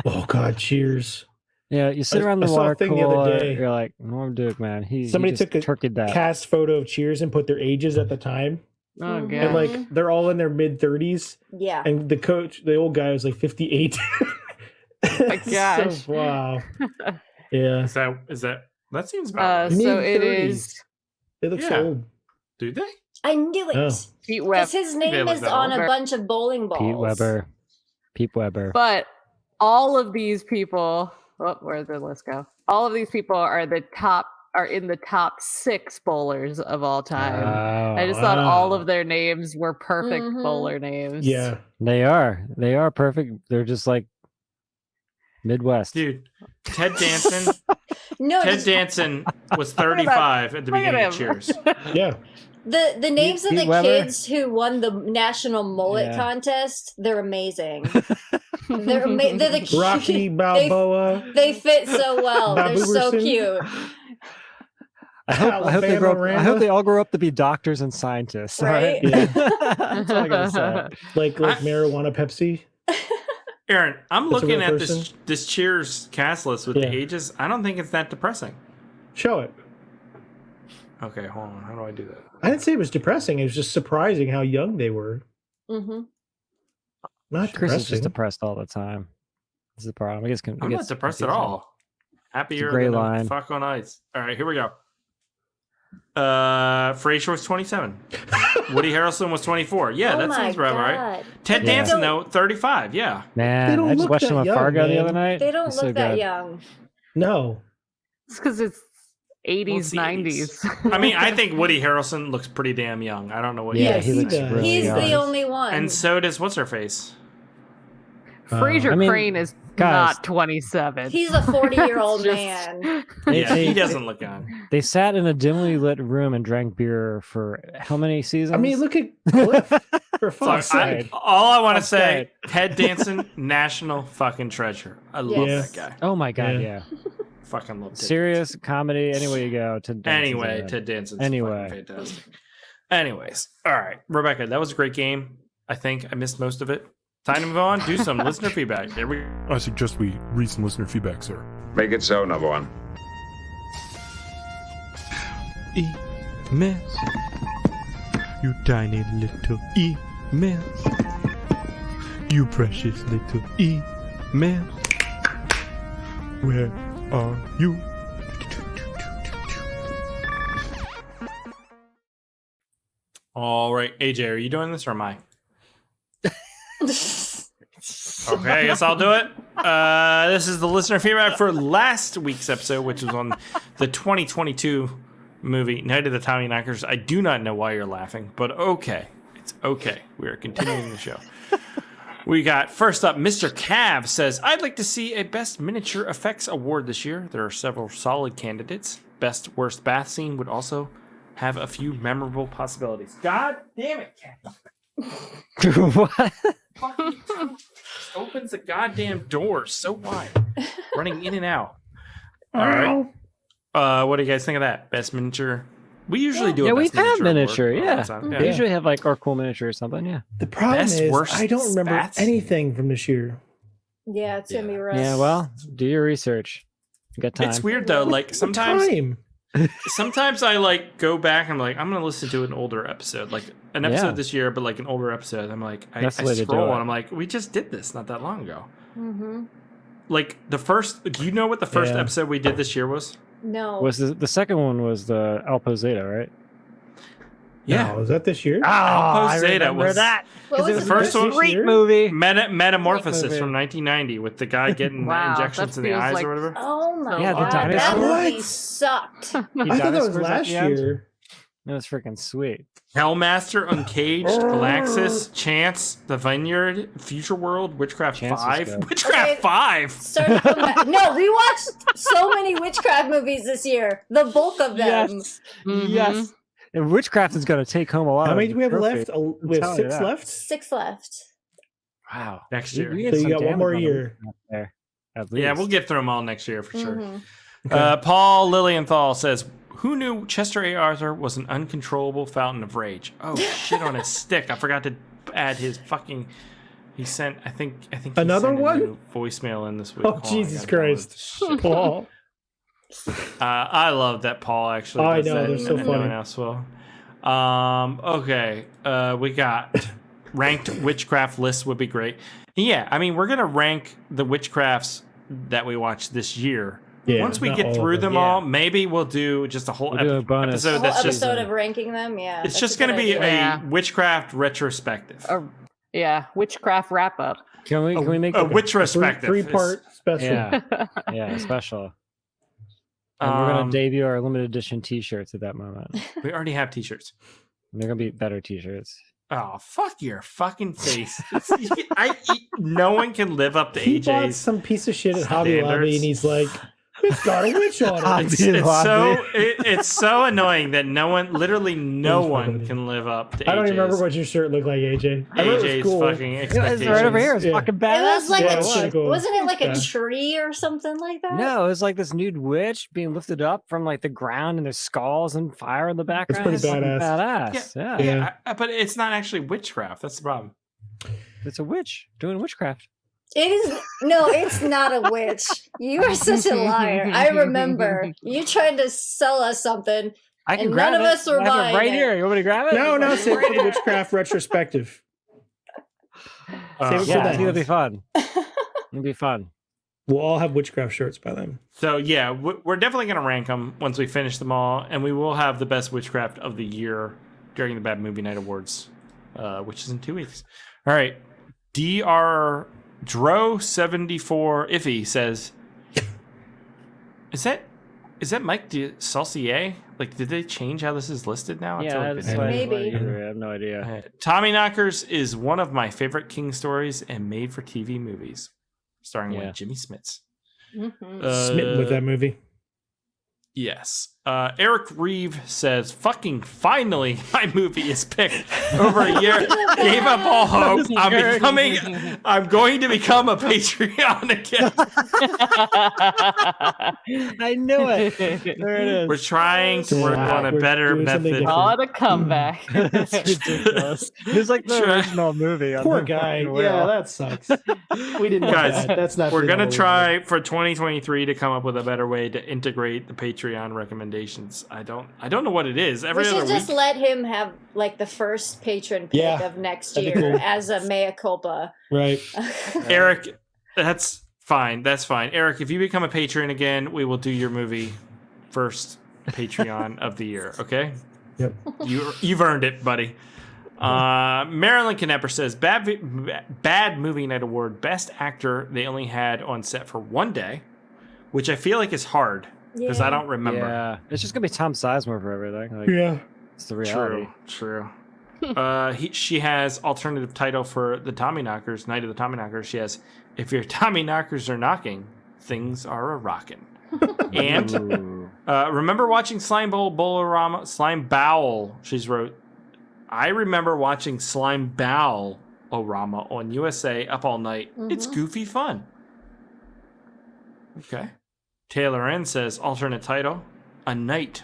Oh God, cheers.
Yeah, you sit
I-
around the
I saw a
water
thing the other
cooler.
day.
You're like Norm Duke, man.
Somebody
he just
took a
turkeyed that.
Cast photo of Cheers and put their ages at the time,
Oh,
Mhm.
God.
and like they're all in their mid 30s,
Yeah.
and the coach, the old guy, was like 58.
my gosh.
So, wow. Yeah,
Is that seems about right.
So it
Mid-30s.
is
it looks
Yeah.
old.
Do they?
I knew it.
Oh.
Pete
Because
Weber.
his
They
name
look
is
that
on
old.
a bunch of bowling balls.
Pete Weber.
But all of these people, where'd the list go? All of these people are in the top 6 bowlers of all time. I just thought all of their names were perfect
Mhm.
bowler names.
Yeah,
They are perfect. They're just like Midwest.
Dude, Ted Danson.
No,
Ted
just
Danson was 35 at the
Look at
beginning of
him.
Cheers.
yeah.
the names of
Pete
the
Weber?
kids who won the national mullet
Yeah.
contest, they're amazing. they're the
Rocky Balboa.
They fit so well.
Bob
They're so
Uberson.
cute.
I hope they
Alabama
grow up, I
Rama.
hope they all grow up to be doctors and scientists.
Right?
All right.
Yeah.
That's all I gotta say.
like marijuana Pepsi.
Aaron, I'm
That's a
looking
real
at
person?
this Cheers cast list with
Yeah.
the ages. I don't think it's that depressing.
Show it.
Okay, hold on. How do I do that?
I didn't say it was depressing. It was just surprising how young they were.
Hmm.
Not
Chris is just
depressing.
depressed all the time. This is the problem. I guess
I'm not depressed at all. Happier
Gray
than
line.
a fuck on ice. All right, here we go. Frasier was 27. Woody Harrelson was 24. Yeah,
Oh
that
my
seems about right.
God.
Ted
Yeah.
Danson though, 35. Yeah.
They
Man,
don't
I just
look
watched
that
him on
young,
Fargo the
man.
other night.
They don't
He's
look
so
that
good.
young.
No.
It's because it's 80s,
Well, it's the
90s.
I mean, I think Woody Harrelson looks pretty damn young. I don't know what
Yeah,
Yes,
he
he
looks
does.
really
He's
young.
the only one.
And so does what's her face?
Fraser
I mean,
Crane is
guys,
not 27.
He's a 40-year-old
Just-
man.
Yeah, he
they-
doesn't look young.
They sat in a dimly lit room and drank beer for how many seasons?
I mean, look at Cliff. For
So
fuck's sake.
all I want to
Outside.
say, Ted Danson, national fucking treasure. I love
Yes.
that guy.
oh my god,
Yeah.
yeah.
Fucking love Ted
Serious comedy, anyway you go. Ted Danson's
Anyway,
in it.
Ted Danson's
Anyway.
fucking fantastic. Anyways, all right, Rebecca, that was a great game. I think I missed most of it. Time to move on. Do some listener feedback. Here we.
I suggest we read some listener feedback, sir.
Make it so, number one.
Emails. You tiny little emails. You precious little emails. Where are you?
All right, AJ, are you doing this or am I? Okay, I guess I'll do it. This is the listener feedback for last week's episode, which was on the 2022 movie Night of the Tommyknockers. I do not know why you're laughing, but okay. It's okay. We are continuing the show. We got first up, Mr. Cav says, I'd like to see a Best Miniature Effects Award this year. There are several solid candidates. Best Worst Bath Scene would also have a few memorable possibilities. God damn it, Cav.
What?
Fucking opens the goddamn door so wide, running in and out. All right. What do you guys think of that? Best miniature We usually do.
Yeah,
a
we've
best
had miniature.
award all the time.
We usually have like our cool miniature or something. Yeah.
The problem
Best,
is
worst
I don't remember
spats?
anything from this year.
Yeah, it's gonna be rough.
Yeah. Well, do your research. You got time.
It's weird though. Like sometimes,
Time.
sometimes I like go back and I'm like, I'm gonna listen to an older episode, like an episode this year, but like an older episode. I'm like, I
That's the way to do
scroll
it.
and I'm like, we just did this not that long ago.
Mm-hmm.
Like the first, do you know what the first episode we did this year was?
No.
Was the second one was the El Posada, right?
Yeah.
No, was that this year?
Oh, I
Posada
remember
was
that.
What was
the
it?
first one.
Sweet movie.
Metamorphosis
Movie.
from 1990 with the guy getting
Wow,
injections
that
in the
feels
eyes
like-
or whatever.
Oh my
Yeah, the
god, that
dinosaur.
movie sucked.
I thought that was last year.
It was freaking sweet.
Hellmaster, Uncaged, Galaxis, Chance, The Vineyard, Future World, Witchcraft
Chance was
5.
good.
Witchcraft
Okay.
5.
Started to come back. No, we watched so many witchcraft movies this year. The bulk of them.
Yes.
Mhm.
Yes. And witchcraft is going to take home a lot.
How
of
many
the
do we have
trophy.
left? We have
telling you
6
that.
left.
6 left.
Wow.
Next
We-
year.
we had
So you
some
got one
damage
more
on the
year.
witchcraft there, at
Yeah,
least.
we'll get through them all next year for sure.
Mhm.
Paul Lilienthal says, who knew Chester A. Arthur was an uncontrollable fountain of rage? Oh, shit on his stick. I forgot to add his fucking... He sent, I think he
Another
sent a
one?
new voicemail in this week.
Oh,
Hold on, I
Jesus
gotta download
Christ.
this shit.
Paul.
I love that Paul actually
I
does
know,
that,
they're so
and no
funny.
one else will. Okay, we got ranked witchcraft lists would be great. Yeah, I mean, we're going to rank the witchcrafts that we watched this year.
Yeah,
Once we
not
get
all
through
of
them all, maybe we'll do just a whole
We'll do a bonus.
episode
A whole
that's just...
episode of ranking them. Yeah.
It's
that's
just
a
going to
good
be
idea.
Yeah.
a witchcraft retrospective.
Yeah, witchcraft wrap up.
Can we make
a
like
witch retrospective.
3-part special.
Yeah. Yeah, special. And we're going to debut our limited edition T-shirts at that moment.
We already have t-shirts.
And they're going to be better T-shirts.
Oh, fuck your fucking face. No one can live up to
He bought
AJ's
some piece of shit at Hobby Lobby
standards.
and he's like, it's got a witch on it.
It's so annoying that literally no one can live up to AJ's.
I don't even remember what your shirt looked like, AJ. I thought it was
AJ's
cool.
fucking
It's
expectations.
right over here. It's
Yeah.
fucking
It
badass.
was like
Yeah,
a
it was pretty cool.
wasn't it like
Yeah.
a tree or something like that?
No, it was like this nude witch being lifted up from like the ground, and there's skulls and fire in the background.
pretty
fucking
badass.
Badass. Yeah.
Yeah, but it's not actually witchcraft. That's the problem.
It's a witch doing witchcraft.
It is no, it's not a witch. You are such a liar. I remember you tried to sell us something.
I can
And
grab
none of
it.
us were
I have it
buying
right
it.
here. You want me to grab it?
No, save it for the witchcraft retrospective. Save it for
Yeah, I
that.
think it'll be fun. It'll be fun.
We'll all have witchcraft shirts by then.
So yeah, we're definitely going to rank them once we finish them all, and we will have the best witchcraft of the year during the Bad Movie Night Awards, which is in 2 weeks. All right, Dr. Dro74 Iffy says, "Is that Mike de Saucier? Like, did they change how this is listed now? It's
Yeah,
always
that's
been-
what I
Maybe.
I have no idea.
Tommy Knockers is one of my favorite King stories and made-for-TV movies, starring
Yeah.
with Jimmy Smits.
Mhm.
Smitten with that movie.
Yes. Eric Reeve says, fucking finally, my movie is picked. Over a year, gave up all hope. I'm going to become a Patreon again.
I knew it. There it is.
We're trying to work
Yeah,
on a
we're
better
doing something
method.
different.
Call it a comeback.
It's ridiculous. It's like the
Try-
original movie. on
Poor
the
guy.
fucking wheel.
Yeah, that sucks. We didn't know
Guys,
that. That's not.
We're
the
going to
normal
try for 2023 to come up with a better way to integrate the Patreon recommendations. I don't know what it is.
We
Every other
should just
week.
let him have like the first patron pick
Yeah,
of next
that'd be
year
cool.
as a mea culpa.
Right.
Eric, that's fine. That's fine. Eric, if you become a patron again, we will do your movie first Patreon of the year. Okay.
Yep.
You've earned it, buddy. Marilyn Knepper says bad movie night award, best actor they only had on set for one day, which I feel like is hard because I don't remember.
Yeah, it's just gonna be Tom Sizemore for everything. Like,
Yeah.
it's the reality.
True. She has alternative title for the Tommy Knockers, Night of the Tommy Knockers. She has, if your Tommy Knockers are knocking, things are a rockin'. And
Ooh.
remember watching Slimeball Bowl-O-Rama? Slimeball, she's wrote. I remember watching Slimeball-O-Rama on USA Up All Night. It's goofy fun. Okay. Taylor N says, alternate title, A Night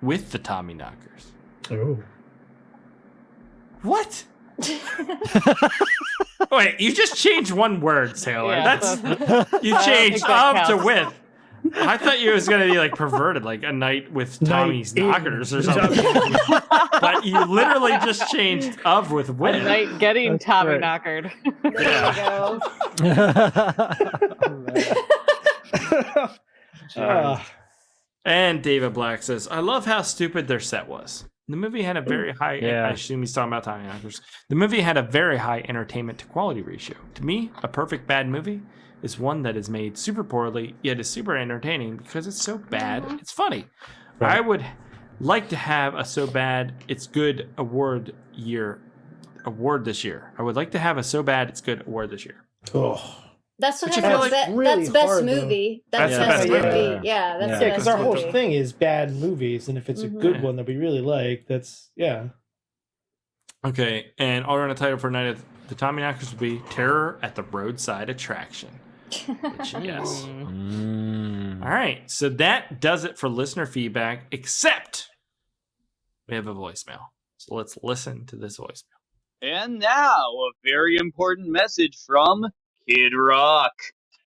with the Tommy Knockers.
Oh.
What? Wait, you just changed one word, Taylor.
Yeah,
You changed
that
of to
counts.
with. I thought you was gonna be like perverted, like a night with Tommy's knockers or something. But you literally just changed of with
A
with.
night getting
That's
Tommy
right.
knockered.
There you go.
And David Black says, I love how stupid their set was. The movie had a very high,
Yeah.
I assume he's talking about Tommy Knockers. The movie had a very high entertainment to quality ratio. To me, a perfect bad movie is one that is made super poorly, yet is super entertaining because it's so bad, it's funny.
Right.
I would like to have a so bad it's good award this year. I would like to have a so bad it's good award this year.
Oh.
That's what
Which I feel
happens.
like
really
That's best
hard, though.
movie.
That's
That's
the
best
best
movie.
movie.
Yeah, that's
Yeah,
the
Yeah, because
best
our whole
movie.
thing is bad movies, and if it's a good
Yeah.
one that we really like, that's yeah.
Okay, and alternate title for Night of the Tommy Knockers would be Terror at the Roadside Attraction. Which, yes. All right, so that does it for listener feedback, except we have a voicemail. So let's listen to this voicemail.
And now, a very important message from Kid Rock.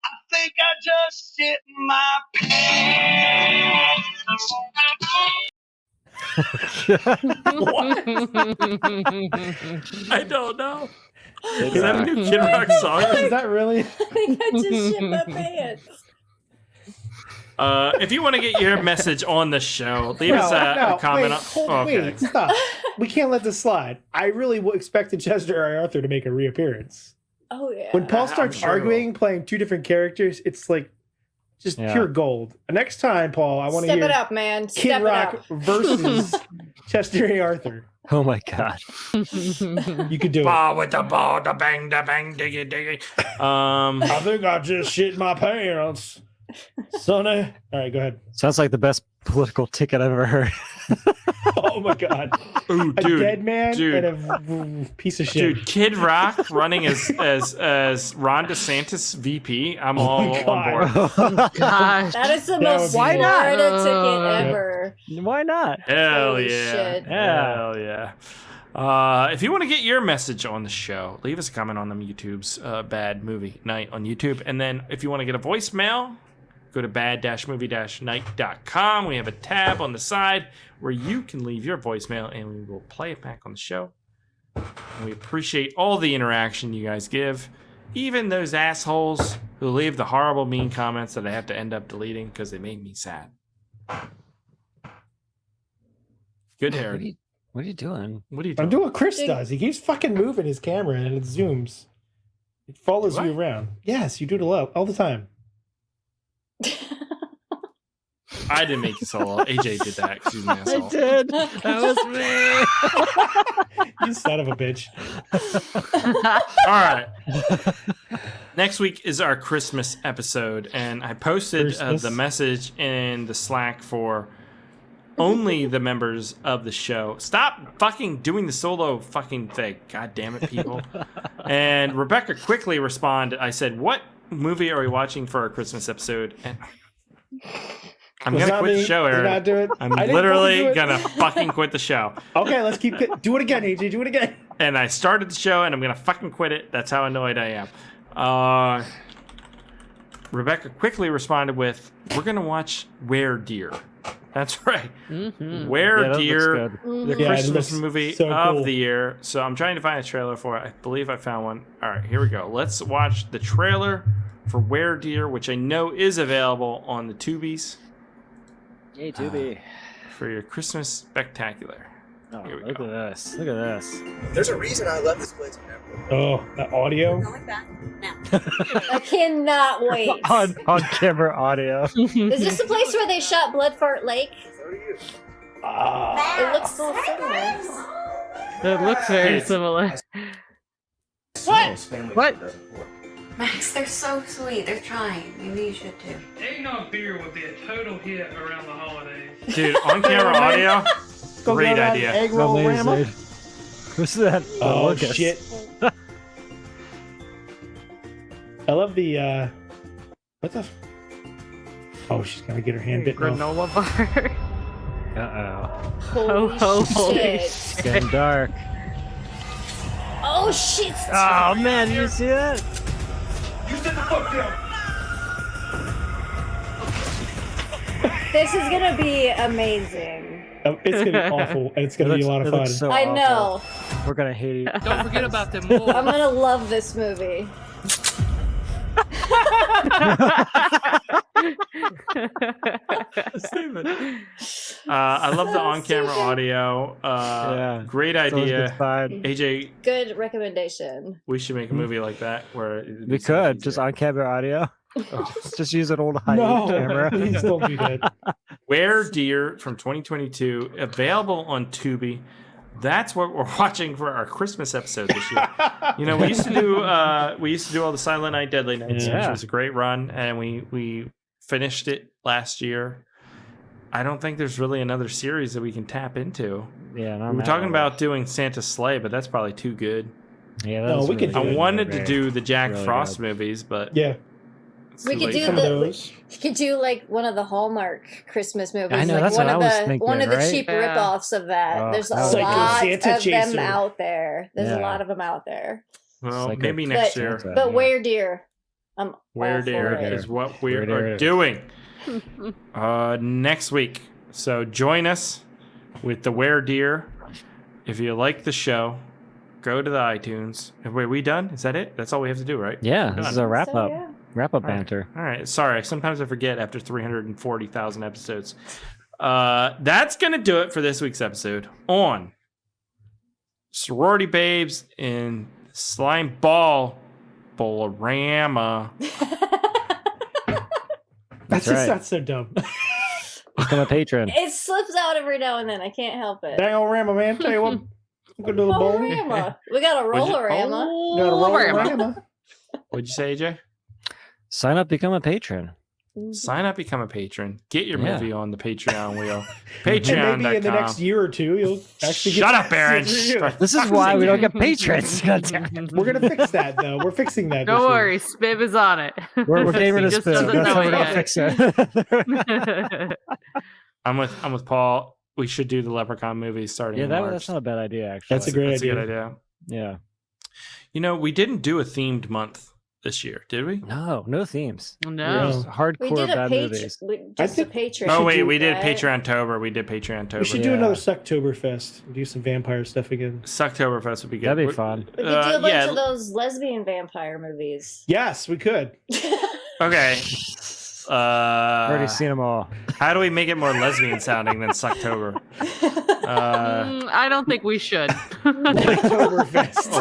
I think I just shit my
I don't know. Is that a new Kid Rock song?
Is that really?
I think I just shit my pants.
If you want to get your message on the show, leave us a comment.
Wait, stop. We can't let this slide. I really expected Chester R. Arthur to make a reappearance.
Oh yeah.
When Paul
I'm
starts
sure
arguing, playing two different characters, it's like just
Yeah.
pure gold. Next time, Paul, I want to
Step
hear
it up, man.
Kid
Step
Rock
it up.
versus Chester A. Arthur.
Oh my god.
You could do it.
Ball with the ball, the bang, diggy, diggy.
I think I just shit my pants. Sonny. All right, go ahead.
Sounds like the best political ticket I've ever heard.
Oh my god.
Ooh,
A
dude,
dead man
dude.
and a piece of shit.
Dude, Kid Rock running as Ron DeSantis VP. I'm all on board.
Gosh.
That is the
That
most
would be- Why
not?
Florida ticket ever.
Why not?
Hell
Holy
yeah.
shit.
Yeah.
Hell yeah. If you want to get your message on the show, leave us a comment on them YouTube's Bad Movie Night on YouTube. And then if you want to get a voicemail, go to bad-movie-night.com. We have a tab on the side where you can leave your voicemail and we will play it back on the show. And we appreciate all the interaction you guys give. Even those assholes who leave the horrible, mean comments that I have to end up deleting because they made me sad. Good hair.
What are you doing?
What are you doing?
I'm doing what Chris does. He keeps fucking moving his camera and it zooms. It follows
Do I?
you around. Yes, you do it all the time.
I didn't make it solo. AJ did that. 'Cause he's an asshole.
I did. That was me.
You son of a bitch.
All right. Next week is our Christmas episode, and I posted
Christmas.
the message in the Slack for only the members of the show. Stop fucking doing the solo fucking thing. God damn it, people. And Rebecca quickly responded. I said, what movie are we watching for our Christmas episode? And I'm
Was
going to
that
quit
me?
the show,
Did
Aaron.
not do it?
I'm
I didn't
literally
fucking do it.
going to fucking quit the show.
Okay, let's keep do it again, AJ. Do it again.
And I started the show, and I'm going to fucking quit it. That's how annoyed I am. Rebecca quickly responded with, we're going to watch Were Deer. That's right.
Mm-hmm.
Were
Yeah, that
Deer,
looks good.
the
Yeah, it
Christmas
looks
movie
so
of
cool.
the year. So I'm trying to find a trailer for it. I believe I found one. All right, here we go. Let's watch the trailer for Were Deer, which I know is available on the Tubies
Yay, Tubi.
for your Christmas spectacular.
Oh,
Here we
look
go.
at this. Look at this.
There's a reason I love this place.
Oh, that audio.
I cannot wait.
on camera audio.
Is this the place where they shot Blood Fart Lake?
Ah.
It looks so similar.
It looks very similar. What?
Max, they're so sweet. They're trying. Maybe you should too.
Eggnog beer would be a total hit around the holidays.
Dude, on camera audio,
Go
great
get that
idea.
Egg roll Rama.
Amazing. What's that?
Oh
Lucas.
shit. I love the what the Oh, she's gonna get her hand bitten off.
Granola bar.
Holy shit.
It's getting dark.
Oh shit.
Oh man, you see that?
You sit the fuck down.
This is gonna be amazing.
It's gonna be awful, and it's gonna be a lot of fun.
So
I know.
We're gonna hate it.
Don't forget about them
I'm
wolves.
gonna love this movie.
Steven. I love the on-camera audio. Great idea. AJ,
Good recommendation.
we should make a movie like that where
We could just on camera audio. Just use an old high camera.
Please don't do that.
Where Deer from 2022, available on Tubi. That's what we're watching for our Christmas episode this year. You know, we used to do all the Silent Night, Deadly Nights, which was a great run, and we finished it last year. I don't think there's really another series that we can tap into.
Yeah,
we were talking about doing Santa's Sleigh, but that's probably too good.
Yeah,
No, we could do
I
it.
wanted to do the Jack
Really
Frost
good.
movies, but
Yeah.
it's
We
too
could
late.
do
Some of
the.
those.
You could do like one of the Hallmark Christmas movies.
I know,
like
that's
one
what
of
I was
the
thinking,
one of the
right?
cheap
Yeah.
ripoffs of that.
Oh,
There's a
that was
Psycho
lot
Santa
of
Chaser.
them out there. There's
Yeah.
a lot of them out there.
Well,
Like
maybe
a-
next
But-
year.
But Where Deer? I'm
Where
all for
Deer
it.
is what we
Where Deer
are
is.
doing next week. So join us with the Where Deer. If you like the show, go to the iTunes. Are we done? Is that it? That's all we have to do, right?
Yeah,
We're
this
done.
is a wrap
So,
up.
yeah.
Wrap up
All right.
banter.
All right. Sorry. Sometimes I forget after 340,000 episodes. That's going to do it for this week's episode on Sorority Babes in Slimeball Bowl-O-Rama.
That's just
right.
not so dumb.
Become a patron.
It slips out every now and then. I can't help it.
Dang old Rama, man. Tell you what. Good little bowl.
Roll-O-Rama. We got a
What'd you-
roll-o-rama.
Got a
Roll-O-Rama.
Rama.
What'd you say, AJ?
Sign up, become a patron.
Sign up, become a patron. Get your
Yeah.
movie on the Patreon wheel.
And maybe in the next
Patreon.com.
year or two, you'll actually
Shut
get
up, Aaron.
This is why we don't get patrons. God damn it.
We're gonna fix that though. We're fixing that.
Don't
this year.
worry, Spib is on it.
We're getting rid
He
of
just
Spib.
doesn't
That's
know
how we're
it
gonna
yet.
fix it.
I'm with Paul. We should do the Leprechaun movies starting
Yeah,
in March.
that's not a bad idea, actually.
That's a great
That's a
idea.
good idea.
Yeah.
You know, we didn't do a themed month this year, did we?
No themes.
No.
Just
We
hardcore
did a
bad movies.
just a Patreon.
Oh wait,
do
we did
right?
Patreon-tober. We did Patreon-tober.
We should do another Sucktoberfest. Do some vampire stuff again.
Sucktoberfest would be good.
That'd be fun.
We could do a bunch
yeah.
of those lesbian vampire movies.
Yes, we could.
Okay.
Already seen them all.
How do we make it more lesbian sounding than Sucktober?
I don't think we should.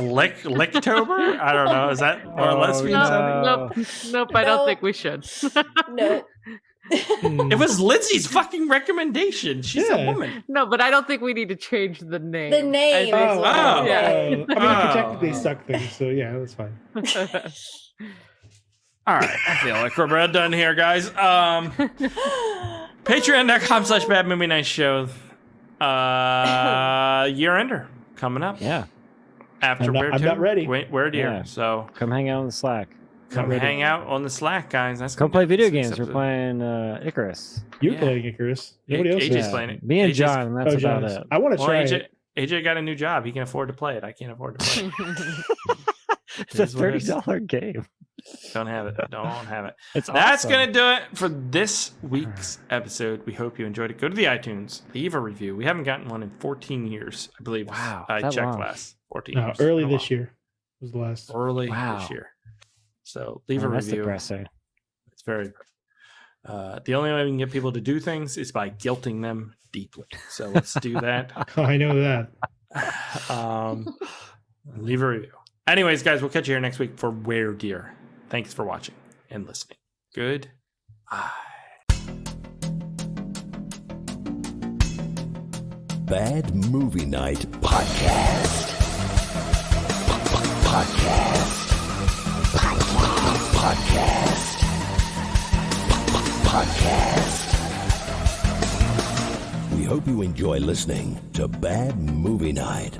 Licktober? I don't know. Is that more lesbian sounding?
Nope, I don't think we should.
No.
It was Lindsay's fucking recommendation. She's a woman.
No, but I don't think we need to change the name.
The name
I
is
think-
what I'm
yeah.
I mean, you can technically suck things, so yeah, that's fine.
All right. I feel like we're about done here, guys. Patreon.com/Bad Movie Night Show. Year ender coming up.
Yeah.
After
I'm not ready.
Where Deer.
Yeah.
So
Come hang out on the Slack.
come hang out on the Slack, guys. That's
Come
gonna
play
be
video
this week's
games. We're
episode.
playing Icarus.
You're
Yeah.
playing Icarus. Nobody else
AJ's
is.
playing it.
Me and
AJ's
John, that's
Oh,
about
John's.
it.
I want to
Well,
try
AJ,
it.
AJ got a new job. He can afford to play it. I can't afford to play it.
It's a
is what it is.
$30 game.
Don't have it. Don't have it.
It's
That's
awesome.
going to do it for this week's episode. We hope you enjoyed it. Go to the iTunes, leave a review. We haven't gotten one in 14 years, I believe.
Wow,
I
that
checked
long.
last. 14
No,
years.
early
Oh,
this
wow.
year was the last.
Early
Wow.
this year. So leave a
Man, that's
review.
depressing.
It's very. The only way we can get people to do things is by guilting them deeply. So let's do that.
I know that.
Leave a review. Anyways, guys, we'll catch you here next week for Where Deer. Thanks for watching and listening. Good.
Bad Movie Night Podcast. Podcast. Podcast. Podcast. We hope you enjoy listening to Bad Movie Night.